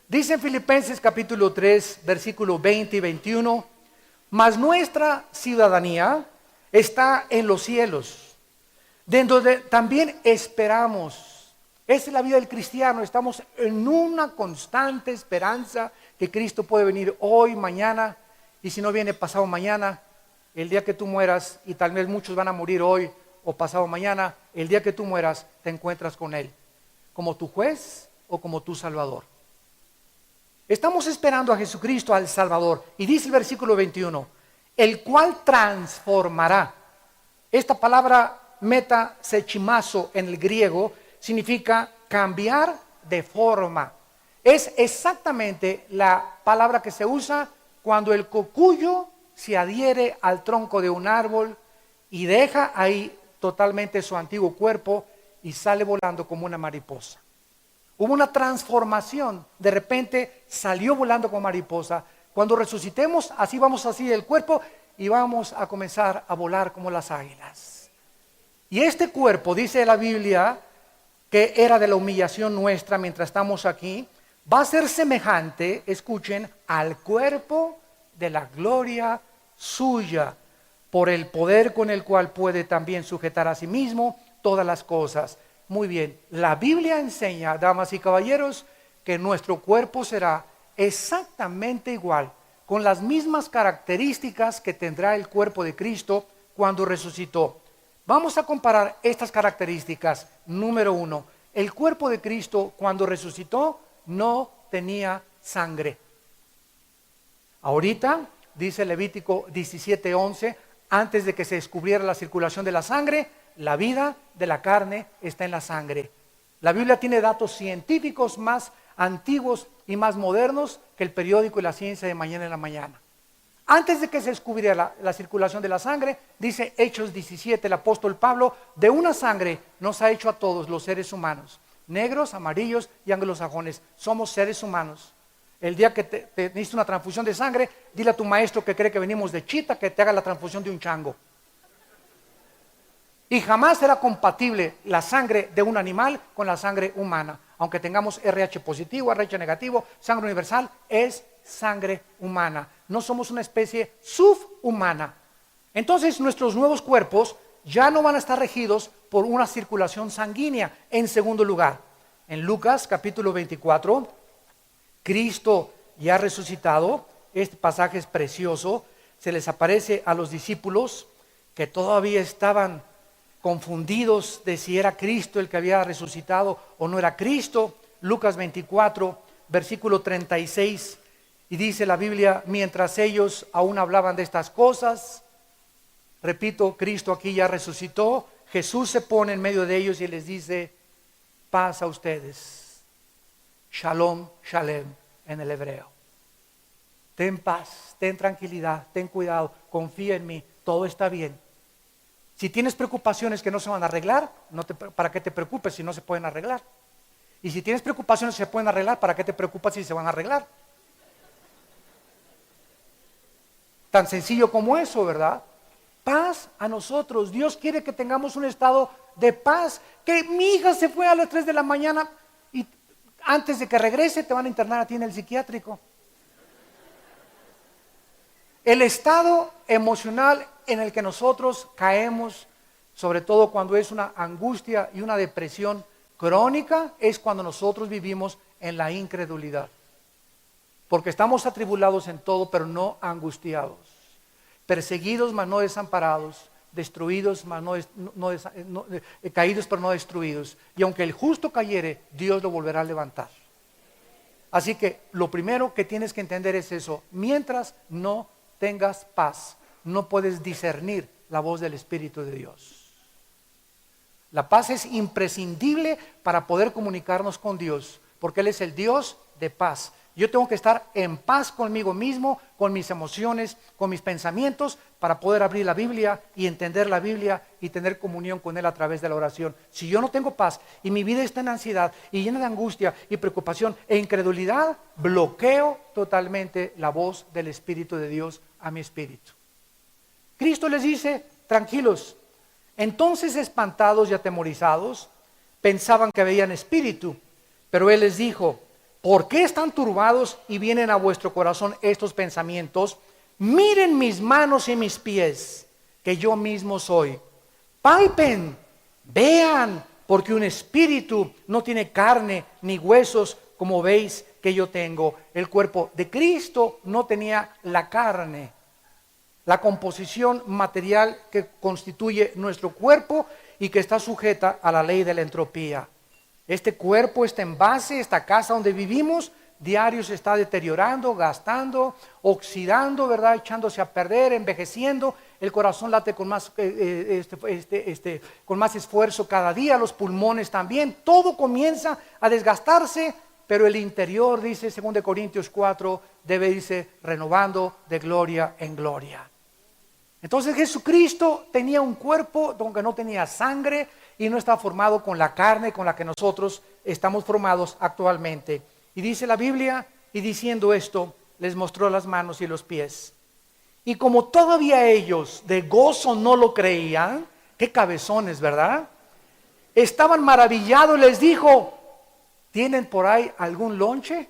Dice en Filipenses capítulo 3, versículo 20 y 21, mas nuestra ciudadanía está en los cielos, de donde también esperamos. Esa es la vida del cristiano, estamos en una constante esperanza que Cristo puede venir hoy, mañana, y si no viene pasado mañana, el día que tú mueras, y tal vez muchos van a morir hoy, o pasado mañana, el día que tú mueras, te encuentras con Él, como tu juez o como tu Salvador. Estamos esperando a Jesucristo, al Salvador, y dice el versículo 21, el cual transformará. Esta palabra metasechimazo en el griego significa cambiar de forma. Es exactamente la palabra que se usa cuando el cocuyo se adhiere al tronco de un árbol y deja ahí totalmente su antiguo cuerpo y sale volando como una mariposa. Hubo una transformación, de repente salió volando como mariposa. Cuando resucitemos, así vamos así del cuerpo y vamos a comenzar a volar como las águilas. Y este cuerpo, dice la Biblia, que era de la humillación nuestra mientras estamos aquí, va a ser semejante, escuchen, al cuerpo de la gloria suya, por el poder con el cual puede también sujetar a sí mismo todas las cosas. Muy bien, la Biblia enseña, damas y caballeros, que nuestro cuerpo será exactamente igual, con las mismas características que tendrá el cuerpo de Cristo cuando resucitó. Vamos a comparar estas características. Número 1, el cuerpo de Cristo cuando resucitó no tenía sangre. Ahorita, dice Levítico 17:11, antes de que se descubriera la circulación de la sangre, la vida de la carne está en la sangre. La Biblia tiene datos científicos más antiguos y más modernos que el periódico y la ciencia de mañana en la mañana. Antes de que se descubriera la circulación de la sangre, dice Hechos 17, el apóstol Pablo, de una sangre nos ha hecho a todos los seres humanos, negros, amarillos y anglosajones. Somos seres humanos. El día que te necesitas una transfusión de sangre, dile a tu maestro que cree que venimos de chita que te haga la transfusión de un chango. Y jamás será compatible la sangre de un animal con la sangre humana. Aunque tengamos RH positivo, RH negativo, sangre universal es sangre humana. No somos una especie subhumana. Entonces nuestros nuevos cuerpos ya no van a estar regidos por una circulación sanguínea. En segundo lugar, en Lucas capítulo 24, Cristo ya resucitado, este pasaje es precioso, se les aparece a los discípulos que todavía estaban confundidos de si era Cristo el que había resucitado o no era Cristo. Lucas 24, versículo 36, y dice la Biblia, mientras ellos aún hablaban de estas cosas, repito, Cristo aquí ya resucitó, Jesús se pone en medio de ellos y les dice, paz a ustedes. Shalom, shalem en el hebreo. Ten paz, ten tranquilidad, ten cuidado, confía en mí, todo está bien. Si tienes preocupaciones que no se van a arreglar, ¿para qué te preocupes si no se pueden arreglar? Y si tienes preocupaciones que se pueden arreglar, ¿para qué te preocupas si se van a arreglar? Tan sencillo como eso, ¿verdad? Paz a nosotros. Dios quiere que tengamos un estado de paz. Que mi hija se fue a las 3 de la mañana y antes de que regrese te van a internar a ti en el psiquiátrico. El estado emocional en el que nosotros caemos, sobre todo cuando es una angustia y una depresión crónica, es cuando nosotros vivimos en la incredulidad. Porque estamos atribulados en todo, pero no angustiados. perseguidos mas no desamparados, destruidos mas caídos pero no destruidos. Y aunque el justo cayere, Dios lo volverá a levantar. Así que lo primero que tienes que entender es eso. Mientras no tengas paz, no puedes discernir la voz del Espíritu de Dios. La paz es imprescindible para poder comunicarnos con Dios, porque Él es el Dios de paz. Yo tengo que estar en paz conmigo mismo, con mis emociones, con mis pensamientos, para poder abrir la Biblia y entender la Biblia y tener comunión con Él a través de la oración. Si yo no tengo paz y mi vida está en ansiedad y llena de angustia y preocupación e incredulidad, bloqueo totalmente la voz del Espíritu de Dios a mi espíritu. Cristo les dice, tranquilos. Entonces, espantados y atemorizados, pensaban que veían espíritu, pero Él les dijo, ¿por qué están turbados y vienen a vuestro corazón estos pensamientos? Miren mis manos y mis pies, que yo mismo soy. Palpen, vean, porque un espíritu no tiene carne ni huesos, como veis que yo tengo. El cuerpo de Cristo no tenía la carne, la composición material que constituye nuestro cuerpo y que está sujeta a la ley de la entropía. Este cuerpo, este envase, esta casa donde vivimos, diario se está deteriorando, gastando, oxidando, ¿verdad? Echándose a perder, envejeciendo. El corazón late con más esfuerzo cada día, los pulmones también. Todo comienza a desgastarse, pero el interior, dice 2 Corintios 4, debe irse renovando de gloria en gloria. Entonces Jesucristo tenía un cuerpo donde no tenía sangre y no está formado con la carne con la que nosotros estamos formados actualmente. Y dice la Biblia, y diciendo esto, les mostró las manos y los pies. Y como todavía ellos de gozo no lo creían, qué cabezones, ¿verdad? Estaban maravillados, les dijo, ¿tienen por ahí algún lonche?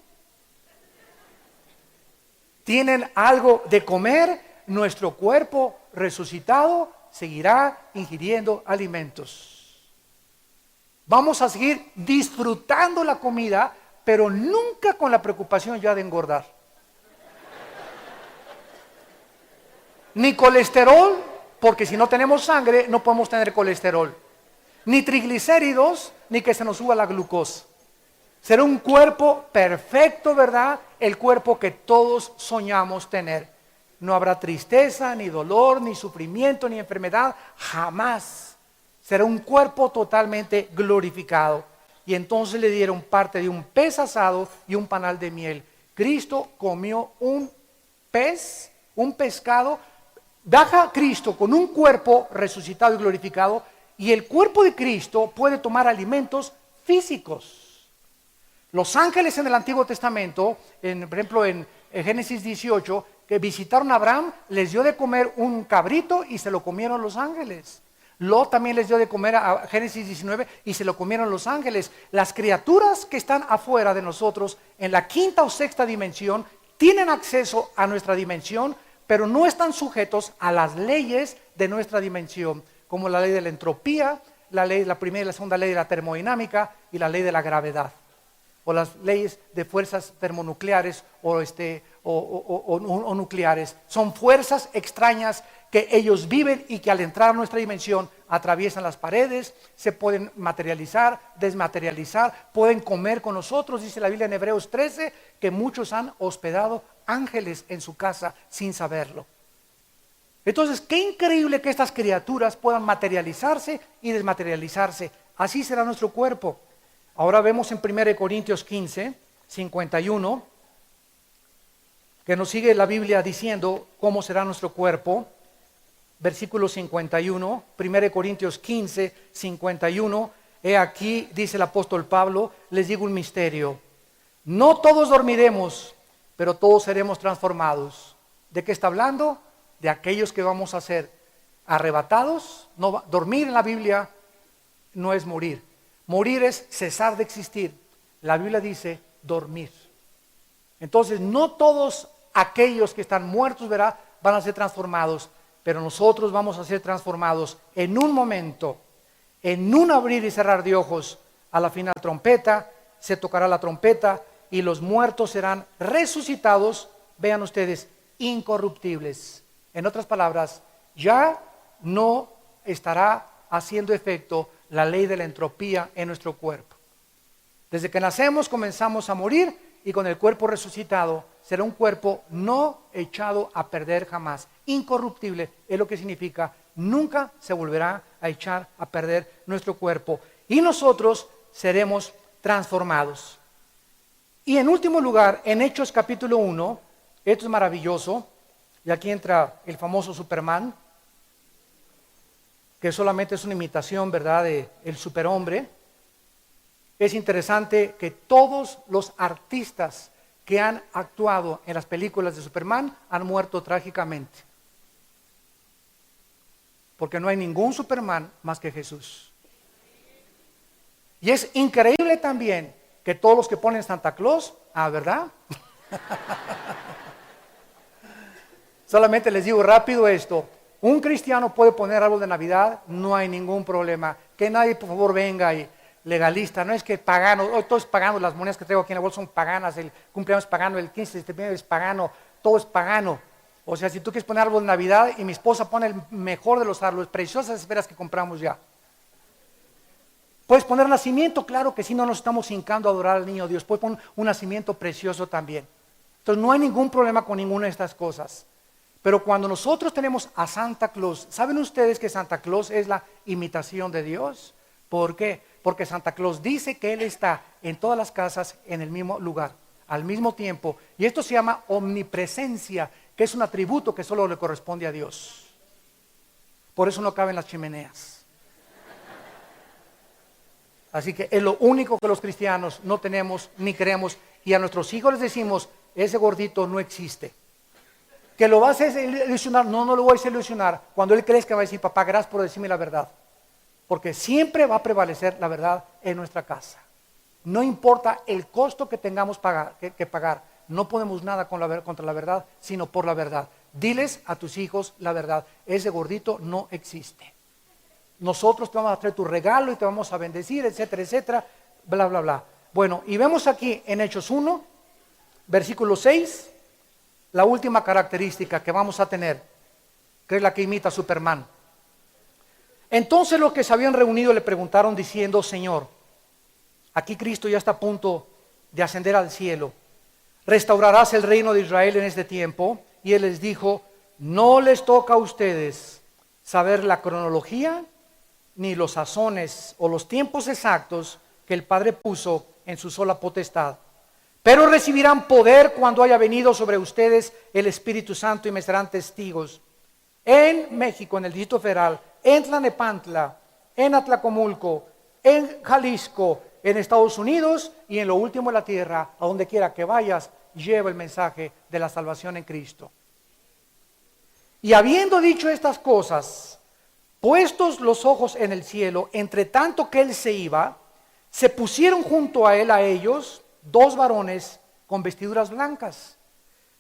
¿Tienen algo de comer? Nuestro cuerpo resucitado seguirá ingiriendo alimentos. Vamos a seguir disfrutando la comida, pero nunca con la preocupación ya de engordar. Ni colesterol, porque si no tenemos sangre no podemos tener colesterol. Ni triglicéridos, ni que se nos suba la glucosa. Será un cuerpo perfecto, ¿verdad? El cuerpo que todos soñamos tener. No habrá tristeza, ni dolor, ni sufrimiento, ni enfermedad, jamás. Será un cuerpo totalmente glorificado. Y entonces le dieron parte de un pez asado y un panal de miel. Cristo comió un pez, un pescado. Baja Cristo con un cuerpo resucitado y glorificado. Y el cuerpo de Cristo puede tomar alimentos físicos. Los ángeles en el Antiguo Testamento, por ejemplo en Génesis 18, que visitaron a Abraham, les dio de comer un cabrito y se lo comieron los ángeles. Lot también les dio de comer a Génesis 19 y se lo comieron los ángeles. Las criaturas que están afuera de nosotros, en la quinta o sexta dimensión, tienen acceso a nuestra dimensión, pero no están sujetos a las leyes de nuestra dimensión, como la ley de la entropía, la primera y la segunda ley de la termodinámica y la ley de la gravedad, o las leyes de fuerzas termonucleares o nucleares. Son fuerzas extrañas que ellos viven y que al entrar a nuestra dimensión atraviesan las paredes, se pueden materializar, desmaterializar, pueden comer con nosotros. Dice la Biblia en Hebreos 13 que muchos han hospedado ángeles en su casa sin saberlo. Entonces, qué increíble que estas criaturas puedan materializarse y desmaterializarse. Así será nuestro cuerpo. Ahora vemos en 1 Corintios 15, 51, que nos sigue la Biblia diciendo cómo será nuestro cuerpo. Versículo 51, 1 Corintios 15, 51. He aquí, dice el apóstol Pablo, les digo un misterio. No todos dormiremos, pero todos seremos transformados. ¿De qué está hablando? De aquellos que vamos a ser arrebatados. No, dormir en la Biblia no es morir. Morir es cesar de existir. La Biblia dice dormir. Entonces, no todos aquellos que están muertos, ¿verdad?, van a ser transformados, pero nosotros vamos a ser transformados en un momento, en un abrir y cerrar de ojos. A la final trompeta, se tocará la trompeta y los muertos serán resucitados, vean ustedes, incorruptibles. En otras palabras, ya no estará haciendo efecto la ley de la entropía en nuestro cuerpo. Desde que nacemos comenzamos a morir y con el cuerpo resucitado será un cuerpo no echado a perder jamás. Incorruptible es lo que significa, nunca se volverá a echar a perder nuestro cuerpo y nosotros seremos transformados. Y en último lugar, en Hechos capítulo 1, esto es maravilloso, y aquí entra el famoso Superman, que solamente es una imitación, ¿verdad?, del superhombre. Es interesante que todos los artistas que han actuado en las películas de Superman han muerto trágicamente. Porque no hay ningún Superman más que Jesús. Y es increíble también que todos los que ponen Santa Claus, ¿verdad? Solamente les digo rápido esto. Un cristiano puede poner árbol de Navidad, no hay ningún problema. Que nadie, por favor, venga y legalista. No es que pagano, todo es pagano, las monedas que traigo aquí en la bolsa son paganas, el cumpleaños es pagano, el 15 de septiembre es pagano, todo es pagano. O sea, si tú quieres poner árbol de Navidad y mi esposa pone el mejor de los árboles, preciosas esferas que compramos ya. Puedes poner nacimiento, claro que sí, no nos estamos hincando a adorar al niño Dios. Puedes poner un nacimiento precioso también. Entonces no hay ningún problema con ninguna de estas cosas. Pero cuando nosotros tenemos a Santa Claus, ¿saben ustedes que Santa Claus es la imitación de Dios? ¿Por qué? Porque Santa Claus dice que Él está en todas las casas en el mismo lugar, al mismo tiempo. Y esto se llama omnipresencia, que es un atributo que solo le corresponde a Dios. Por eso no caben las chimeneas. Así que es lo único que los cristianos no tenemos ni queremos. Y a nuestros hijos les decimos, ese gordito no existe. Que lo vas a ilusionar, no lo voy a ilusionar. Cuando él crezca va a decir, papá, gracias por decirme la verdad. Porque siempre va a prevalecer la verdad en nuestra casa. No importa el costo que tengamos que pagar. No podemos nada contra la verdad, sino por la verdad. Diles a tus hijos la verdad. Ese gordito no existe. Nosotros te vamos a traer tu regalo y te vamos a bendecir, etcétera, etcétera, bla, bla, bla. Bueno, y vemos aquí en Hechos 1, versículo 6, la última característica que vamos a tener, que es la que imita a Superman. Entonces los que se habían reunido le preguntaron diciendo, Señor, aquí Cristo ya está a punto de ascender al cielo. ¿Restaurarás el reino de Israel en este tiempo? Y Él les dijo, no les toca a ustedes saber la cronología, ni los sazones o los tiempos exactos que el Padre puso en su sola potestad. Pero recibirán poder cuando haya venido sobre ustedes el Espíritu Santo y me serán testigos. En México, en el Distrito Federal, en Tlalnepantla, en Atlacomulco, en Jalisco, en Estados Unidos y en lo último de la tierra, a donde quiera que vayas, lleva el mensaje de la salvación en Cristo. Y habiendo dicho estas cosas, puestos los ojos en el cielo, entre tanto que él se iba, se pusieron junto a él, a ellos, dos varones con vestiduras blancas,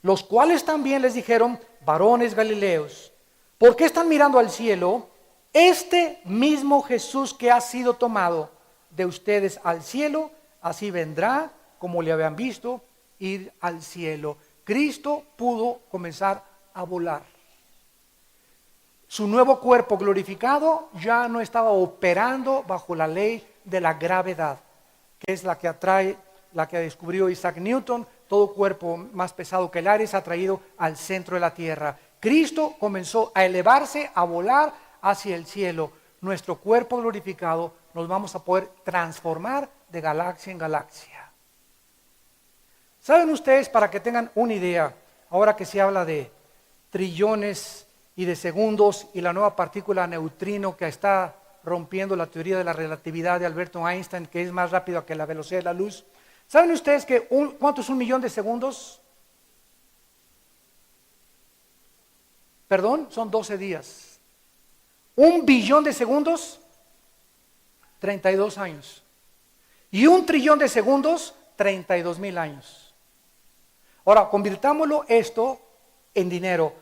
los cuales también les dijeron, varones galileos, ¿por qué están mirando al cielo? Este mismo Jesús que ha sido tomado de ustedes al cielo, así vendrá como le habían visto ir al cielo. Cristo pudo comenzar a volar. Su nuevo cuerpo glorificado ya no estaba operando bajo la ley de la gravedad, que es la que descubrió Isaac Newton. Todo cuerpo más pesado que el aire es atraído al centro de la tierra. Cristo comenzó a elevarse, a volar hacia el cielo. Nuestro cuerpo glorificado nos vamos a poder transformar de galaxia en galaxia. ¿Saben ustedes, para que tengan una idea, ahora que se habla de trillones y de segundos y la nueva partícula neutrino que está rompiendo la teoría de la relatividad de Alberto Einstein, que es más rápida que la velocidad de la luz? ¿Saben ustedes que cuánto es 1.000.000 de segundos? Perdón, son 12 días. 1.000.000.000 de segundos, 32 años. Y 1.000.000.000 de segundos, 32.000 años. Ahora, convirtámoslo esto en dinero.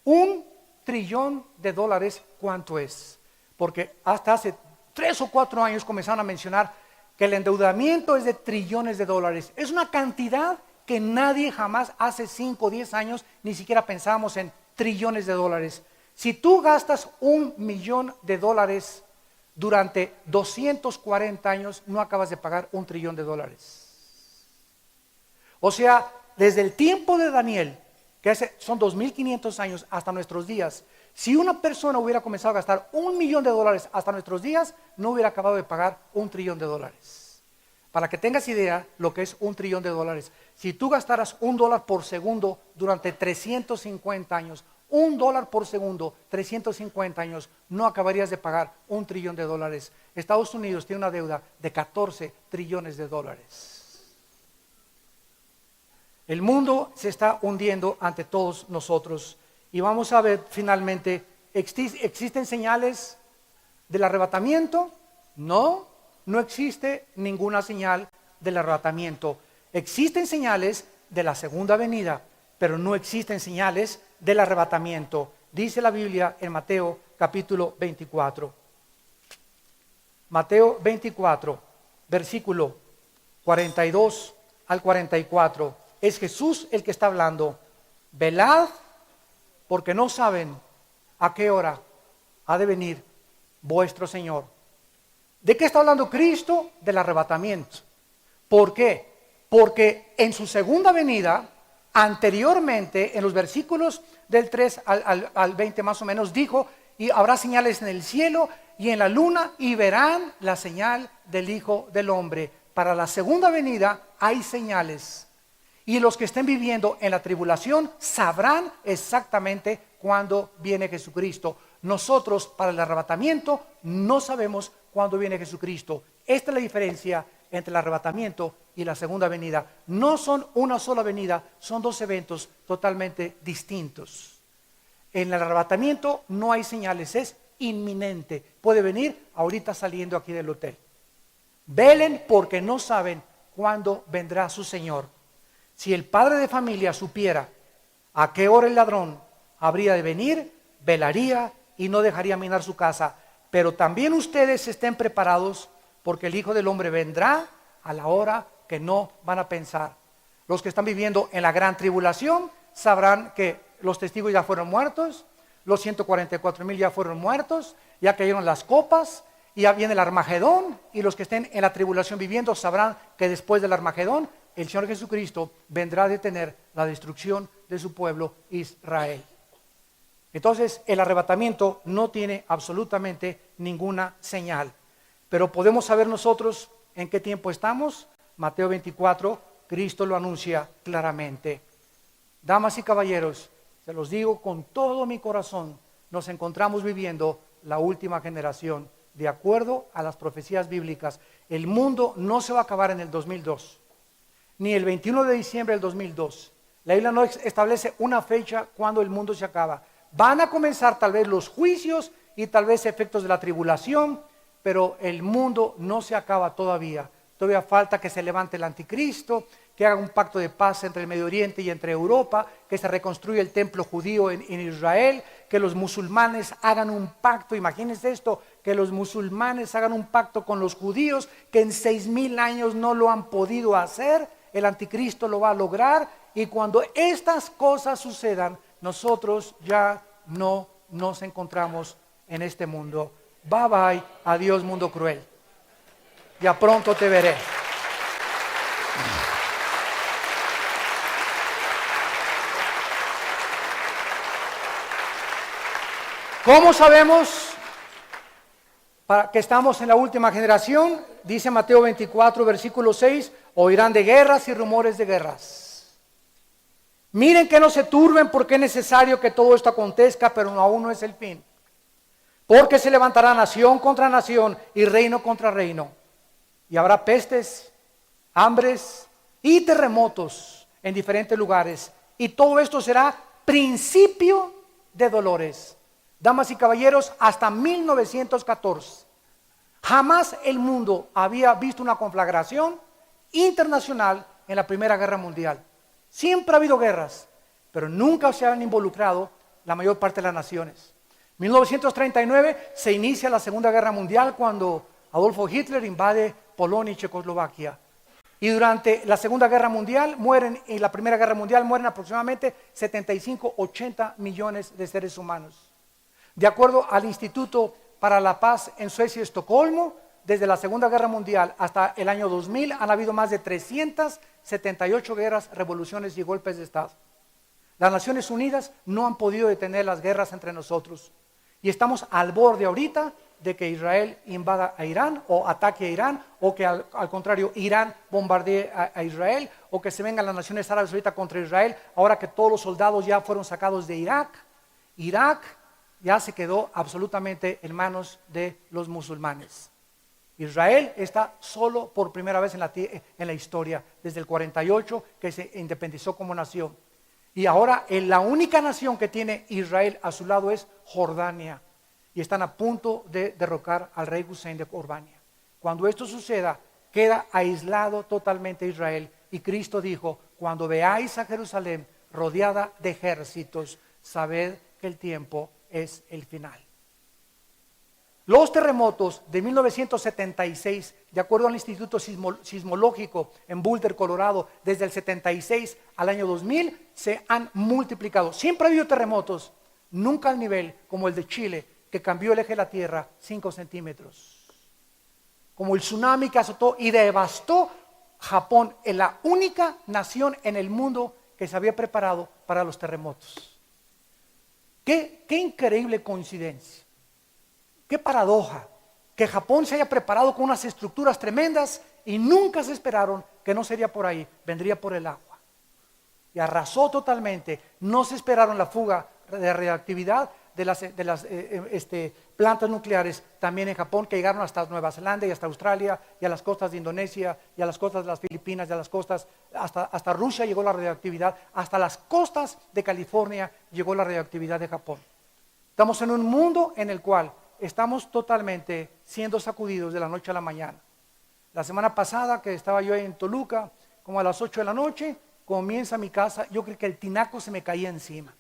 $1.000.000.000, ¿cuánto es? Porque hasta hace 3 o 4 años comenzaron a mencionar que el endeudamiento es de trillones de dólares. Es una cantidad que nadie jamás hace 5 o 10 años ni siquiera pensábamos en trillones de dólares. Si tú gastas $1.000.000 durante 240 años, no acabas de pagar $1 trillón. O sea, desde el tiempo de Daniel, que son 2.500 años hasta nuestros días, si una persona hubiera comenzado a gastar $1.000.000 hasta nuestros días, no hubiera acabado de pagar $1 trillón. Para que tengas idea lo que es $1 trillón. Si tú gastaras $1 por segundo durante 350 años, $1 por segundo, 350 años, no acabarías de pagar $1 trillón. Estados Unidos tiene una deuda de $14 trillones. El mundo se está hundiendo ante todos nosotros. Y vamos a ver finalmente, ¿existen señales del arrebatamiento? No, no existe ninguna señal del arrebatamiento. Existen señales de la segunda venida, pero no existen señales del arrebatamiento. Dice la Biblia en Mateo capítulo 24. Mateo 24, versículo 42 al 44. Es Jesús el que está hablando. Velad, porque no saben a qué hora ha de venir vuestro Señor. ¿De qué está hablando Cristo? Del arrebatamiento. ¿Por qué? Porque en su segunda venida, anteriormente, en los versículos del 3 al 20 más o menos, dijo, y habrá señales en el cielo y en la luna, y verán la señal del Hijo del Hombre. Para la segunda venida hay señales. Y los que estén viviendo en la tribulación sabrán exactamente cuándo viene Jesucristo. Nosotros, para el arrebatamiento, no sabemos cuándo viene Jesucristo. Esta es la diferencia entre el arrebatamiento y la segunda venida. No son una sola venida, son dos eventos totalmente distintos. En el arrebatamiento no hay señales, es inminente. Puede venir ahorita saliendo aquí del hotel. Velen porque no saben cuándo vendrá su Señor. Si el padre de familia supiera a qué hora el ladrón habría de venir, velaría y no dejaría minar su casa. Pero también ustedes estén preparados, porque el Hijo del Hombre vendrá a la hora que no van a pensar. Los que están viviendo en la gran tribulación sabrán que los testigos ya fueron muertos, los 144,000 ya fueron muertos, ya cayeron las copas, y ya viene el Armagedón, y los que estén en la tribulación viviendo sabrán que después del Armagedón el Señor Jesucristo vendrá a detener la destrucción de su pueblo Israel. Entonces, el arrebatamiento no tiene absolutamente ninguna señal. Pero podemos saber nosotros en qué tiempo estamos. Mateo 24, Cristo lo anuncia claramente. Damas y caballeros, se los digo con todo mi corazón, nos encontramos viviendo la última generación. De acuerdo a las profecías bíblicas, el mundo no se va a acabar en el 2002. Ni el 21 de diciembre del 2002. La Biblia no establece una fecha cuando el mundo se acaba. Van a comenzar tal vez los juicios y tal vez efectos de la tribulación, pero el mundo no se acaba todavía. Todavía falta que se levante el anticristo, que haga un pacto de paz entre el Medio Oriente y entre Europa, que se reconstruya el templo judío en Israel, que los musulmanes hagan un pacto, imagínense esto, que los musulmanes hagan un pacto con los judíos, que en 6,000 años no lo han podido hacer. El anticristo lo va a lograr, y cuando estas cosas sucedan, nosotros ya no nos encontramos en este mundo. Bye bye, adiós mundo cruel. Ya pronto te veré. ¿Cómo sabemos que estamos en la última generación? Dice Mateo 24, versículo 6, oirán de guerras y rumores de guerras. Miren que no se turben, porque es necesario que todo esto acontezca, pero aún no es el fin. Porque se levantará nación contra nación y reino contra reino. Y habrá pestes, hambres y terremotos en diferentes lugares. Y todo esto será principio de dolores. Damas y caballeros, hasta 1914, jamás el mundo había visto una conflagración internacional en la Primera Guerra Mundial. Siempre ha habido guerras, pero nunca se han involucrado la mayor parte de las naciones. 1939 se inicia la Segunda Guerra Mundial cuando Adolfo Hitler invade Polonia y Checoslovaquia. Y durante la Segunda Guerra Mundial mueren, y la Primera Guerra Mundial mueren aproximadamente 75-80 millones de seres humanos. De acuerdo al Instituto para la Paz en Suecia y Estocolmo, desde la Segunda Guerra Mundial hasta el año 2000 han habido más de 378 guerras, revoluciones y golpes de Estado. Las Naciones Unidas no han podido detener las guerras entre nosotros. Y estamos al borde ahorita de que Israel invada a Irán o ataque a Irán, o que al contrario Irán bombardee a Israel, o que se vengan las naciones árabes ahorita contra Israel, ahora que todos los soldados ya fueron sacados de Irak. Irak ya se quedó absolutamente en manos de los musulmanes. Israel está solo por primera vez en la historia, desde el 48 que se independizó como nación. Y ahora la única nación que tiene Israel a su lado es Jordania. Y están a punto de derrocar al rey Hussein de Jordania. Cuando esto suceda, queda aislado totalmente Israel. Y Cristo dijo: cuando veáis a Jerusalén rodeada de ejércitos, sabed que el tiempo es el final. Los terremotos de 1976, de acuerdo al Instituto Sismológico en Boulder, Colorado, desde el 76 al año 2000, se han multiplicado. Siempre ha habido terremotos, nunca al nivel como el de Chile, que cambió el eje de la Tierra 5 centímetros. Como el tsunami que azotó y devastó Japón, es la única nación en el mundo que se había preparado para los terremotos. Qué increíble coincidencia. Qué paradoja que Japón se haya preparado con unas estructuras tremendas y nunca se esperaron que no sería por ahí, vendría por el agua. Y arrasó totalmente. No se esperaron la fuga de radioactividad de las plantas nucleares también en Japón, que llegaron hasta Nueva Zelanda y hasta Australia y a las costas de Indonesia y a las costas de las Filipinas y a las costas, hasta Rusia llegó la radioactividad, hasta las costas de California llegó la radioactividad de Japón. Estamos en un mundo en el cual estamos totalmente siendo sacudidos de la noche a la mañana. La semana pasada que estaba yo en Toluca, como a las 8 de la noche, comienza mi casa, yo creí que el tinaco se me caía encima.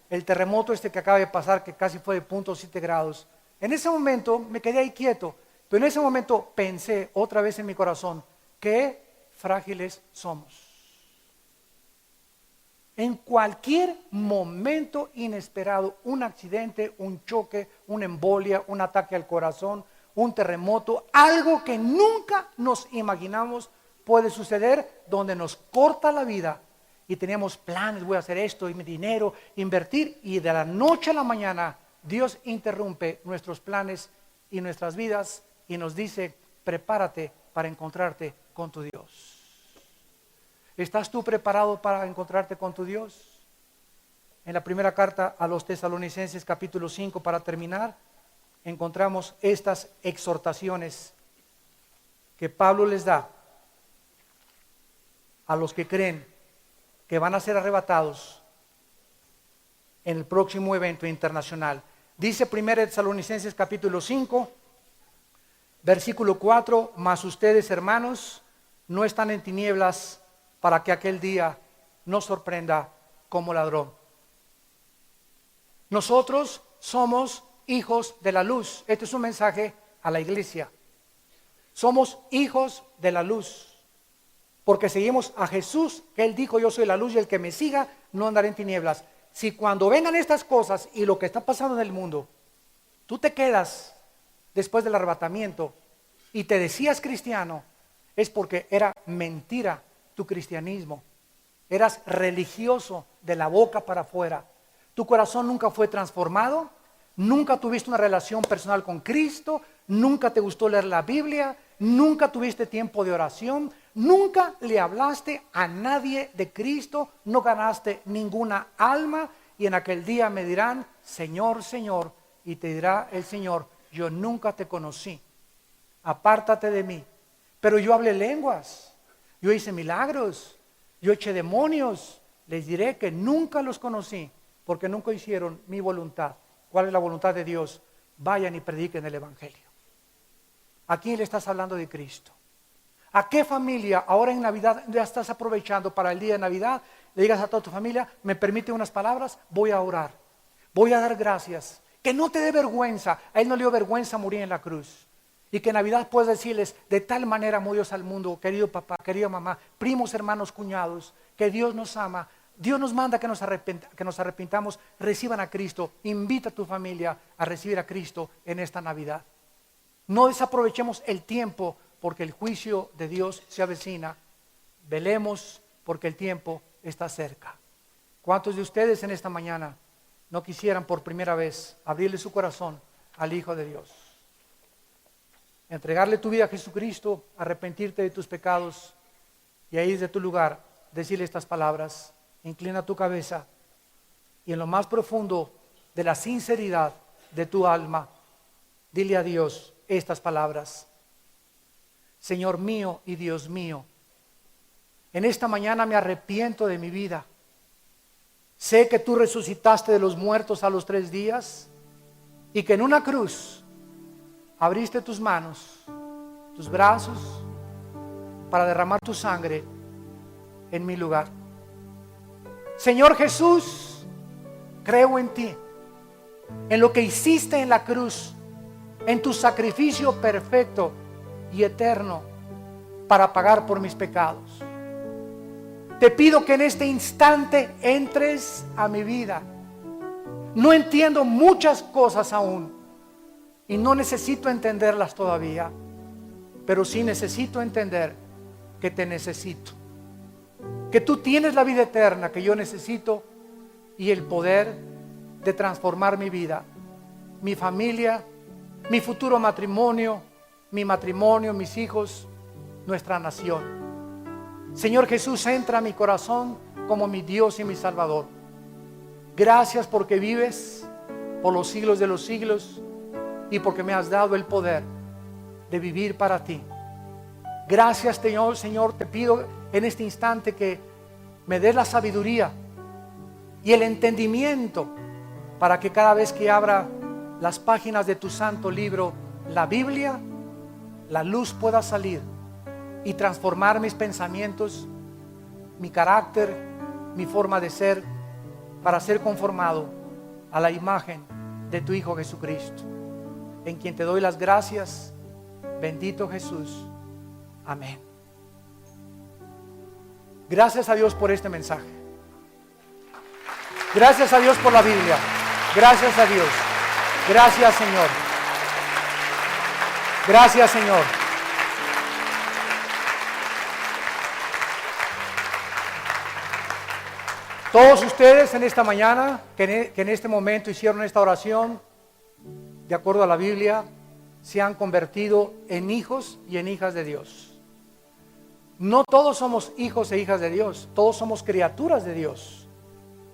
El terremoto que acaba de pasar, que casi fue de 0.7 grados. En ese momento me quedé ahí quieto, pero en ese momento pensé otra vez en mi corazón, qué frágiles somos. En cualquier momento inesperado, un accidente, un choque, una embolia, un ataque al corazón, un terremoto, algo que nunca nos imaginamos puede suceder, donde nos corta la vida. Y teníamos planes, voy a hacer esto, y mi dinero, invertir, y de la noche a la mañana Dios interrumpe nuestros planes y nuestras vidas y nos dice: prepárate para encontrarte con tu Dios. ¿Estás tú preparado para encontrarte con tu Dios? En la primera carta a los Tesalonicenses, capítulo 5, para terminar, encontramos estas exhortaciones que Pablo les da a los que creen que van a ser arrebatados en el próximo evento internacional. Dice 1 Tesalonicenses capítulo 5, versículo 4: mas ustedes, hermanos, no están en tinieblas, para que aquel día nos sorprenda como ladrón. Nosotros somos hijos de la luz. Este es un mensaje a la iglesia. Somos hijos de la luz, porque seguimos a Jesús, que Él dijo: yo soy la luz y el que me siga no andará en tinieblas. Si cuando vengan estas cosas y lo que está pasando en el mundo, tú te quedas después del arrebatamiento y te decías cristiano, es porque era mentira tu cristianismo. Eras religioso de la boca para afuera. Tu corazón nunca fue transformado, nunca tuviste una relación personal con Cristo, nunca te gustó leer la Biblia, nunca tuviste tiempo de oración, nunca le hablaste a nadie de Cristo, no ganaste ninguna alma, y en aquel día me dirán: Señor, Señor, y te dirá el Señor: yo nunca te conocí, apártate de mí. Pero yo hablé lenguas, yo hice milagros, yo eché demonios. Les diré que nunca los conocí, porque nunca hicieron mi voluntad. ¿Cuál es la voluntad de Dios? Vayan y prediquen el Evangelio. ¿A quién le estás hablando de Cristo? ¿A qué familia ahora en Navidad ya estás aprovechando para el día de Navidad? Le digas a toda tu familia: ¿me permite unas palabras? Voy a orar, voy a dar gracias. Que no te dé vergüenza. A Él no le dio vergüenza morir en la cruz. Y que en Navidad puedas decirles, de tal manera amó Dios al mundo, querido papá, querida mamá, primos, hermanos, cuñados, que Dios nos ama. Dios nos manda que nos arrepintamos, reciban a Cristo. Invita a tu familia a recibir a Cristo en esta Navidad. No desaprovechemos el tiempo porque el juicio de Dios se avecina. Velemos porque el tiempo está cerca. ¿Cuántos de ustedes en esta mañana no quisieran por primera vez abrirle su corazón al Hijo de Dios? Entregarle tu vida a Jesucristo, arrepentirte de tus pecados y ahí desde tu lugar decirle estas palabras. Inclina tu cabeza y en lo más profundo de la sinceridad de tu alma, dile a Dios estas palabras. Señor mío y Dios mío, en esta mañana me arrepiento de mi vida. Sé que tú resucitaste de los muertos a los 3 días y que en una cruz abriste tus manos, tus brazos para derramar tu sangre en mi lugar. Señor Jesús, creo en ti, en lo que hiciste en la cruz, en tu sacrificio perfecto y eterno para pagar por mis pecados. Te pido que en este instante entres a mi vida. No entiendo muchas cosas aún y no necesito entenderlas todavía, pero sí necesito entender que te necesito, que tú tienes la vida eterna que yo necesito y el poder de transformar mi vida, mi familia, mi futuro matrimonio, mi matrimonio, mis hijos, nuestra nación. Señor Jesús, entra a mi corazón como mi Dios y mi Salvador. Gracias porque vives por los siglos de los siglos y porque me has dado el poder de vivir para ti. Gracias, Señor, te pido en este instante que me des la sabiduría y el entendimiento para que cada vez que abra las páginas de tu santo libro, la Biblia, la luz pueda salir y transformar mis pensamientos, mi carácter, mi forma de ser, para ser conformado a la imagen de tu Hijo Jesucristo, en quien te doy las gracias. Bendito Jesús. Amén. Gracias a Dios por este mensaje. Gracias a Dios por la Biblia. Gracias a Dios. Gracias, Señor. Gracias, Señor. Todos ustedes en esta mañana, que en este momento hicieron esta oración, de acuerdo a la Biblia, se han convertido en hijos y en hijas de Dios. No todos somos hijos e hijas de Dios, todos somos criaturas de Dios.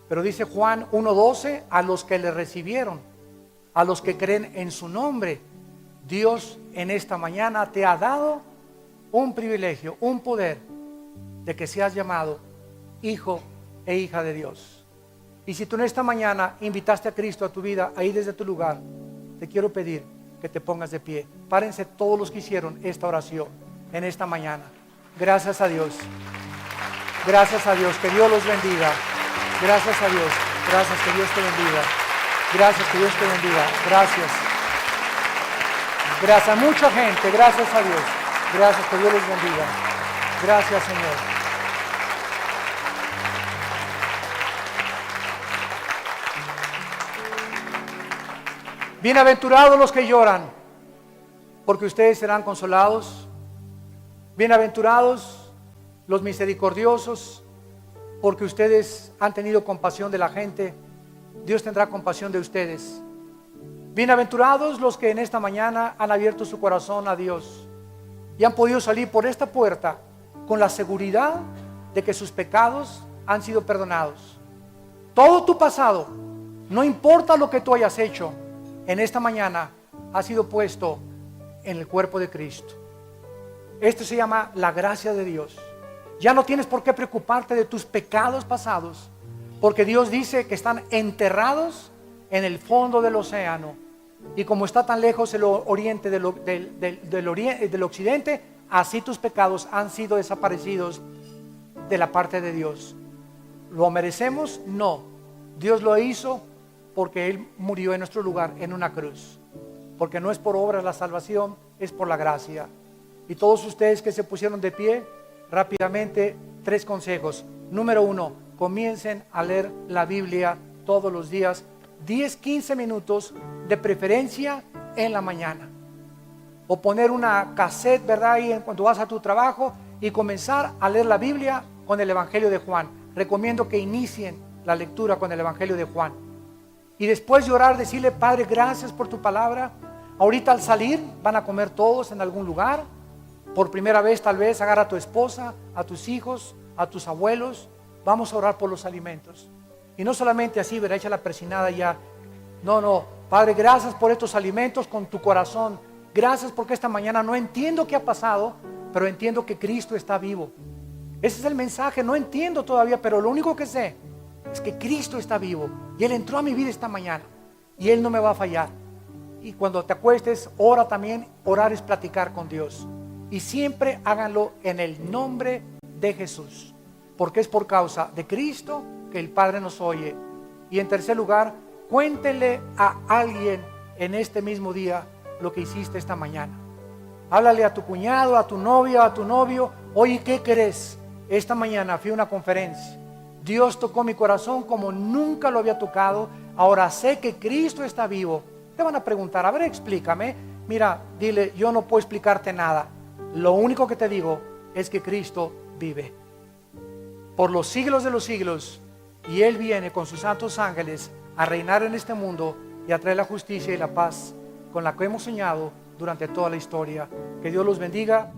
Pero dice Juan 1:12, a los que le recibieron, a los que creen en su nombre, Dios en esta mañana te ha dado un privilegio, un poder de que seas llamado hijo e hija de Dios. Y si tú en esta mañana invitaste a Cristo a tu vida, ahí desde tu lugar, te quiero pedir que te pongas de pie. Párense todos los que hicieron esta oración en esta mañana. Gracias a Dios. Gracias a Dios. Que Dios los bendiga. Gracias a Dios. Gracias, que Dios te bendiga. Gracias, que Dios te bendiga. Gracias. Gracias a mucha gente. Gracias a Dios. Gracias, que Dios los bendiga. Gracias, Señor. Bienaventurados los que lloran, porque ustedes serán consolados. Bienaventurados los misericordiosos, porque ustedes han tenido compasión de la gente. Dios tendrá compasión de ustedes. Bienaventurados los que en esta mañana han abierto su corazón a Dios y han podido salir por esta puerta con la seguridad de que sus pecados han sido perdonados. Todo tu pasado, no importa lo que tú hayas hecho, en esta mañana ha sido puesto en el cuerpo de Cristo. Esto se llama la gracia de Dios. Ya no tienes por qué preocuparte de tus pecados pasados, porque Dios dice que están enterrados en el fondo del océano. Y como está tan lejos el oriente del occidente, así tus pecados han sido desaparecidos de la parte de Dios. ¿Lo merecemos? No. Dios lo hizo porque Él murió en nuestro lugar en una cruz. Porque no es por obras la salvación, es por la gracia. Y todos ustedes que se pusieron de pie, rápidamente, 3 consejos. Número 1, comiencen a leer la Biblia todos los días, 10, 15 minutos, de preferencia en la mañana. O poner una cassette, ¿verdad? Ahí cuando vas a tu trabajo y comenzar a leer la Biblia con el Evangelio de Juan. Recomiendo que inicien la lectura con el Evangelio de Juan. Y después de orar, decirle: Padre, gracias por tu palabra. Ahorita al salir van a comer todos en algún lugar. Por primera vez tal vez agarra a tu esposa, a tus hijos, a tus abuelos. Vamos a orar por los alimentos. Y no solamente así, verá, echa la persinada ya. No, Padre, gracias por estos alimentos con tu corazón. Gracias porque esta mañana no entiendo qué ha pasado, pero entiendo que Cristo está vivo. Ese es el mensaje. No entiendo todavía, pero lo único que sé es que Cristo está vivo. Y Él entró a mi vida esta mañana. Y Él no me va a fallar. Y cuando te acuestes, ora también. Orar es platicar con Dios. Y siempre háganlo en el nombre de Jesús. Porque es por causa de Cristo que el Padre nos oye. Y en tercer lugar, cuéntenle a alguien en este mismo día lo que hiciste esta mañana. Háblale a tu cuñado, a tu novia, a tu novio. Oye, ¿qué crees? Esta mañana fui a una conferencia. Dios tocó mi corazón como nunca lo había tocado. Ahora sé que Cristo está vivo. Te van a preguntar: a ver, explícame. Mira, dile: yo no puedo explicarte nada. Lo único que te digo es que Cristo vive por los siglos de los siglos, y Él viene con sus santos ángeles a reinar en este mundo y a traer la justicia y la paz con la que hemos soñado durante toda la historia. Que Dios los bendiga.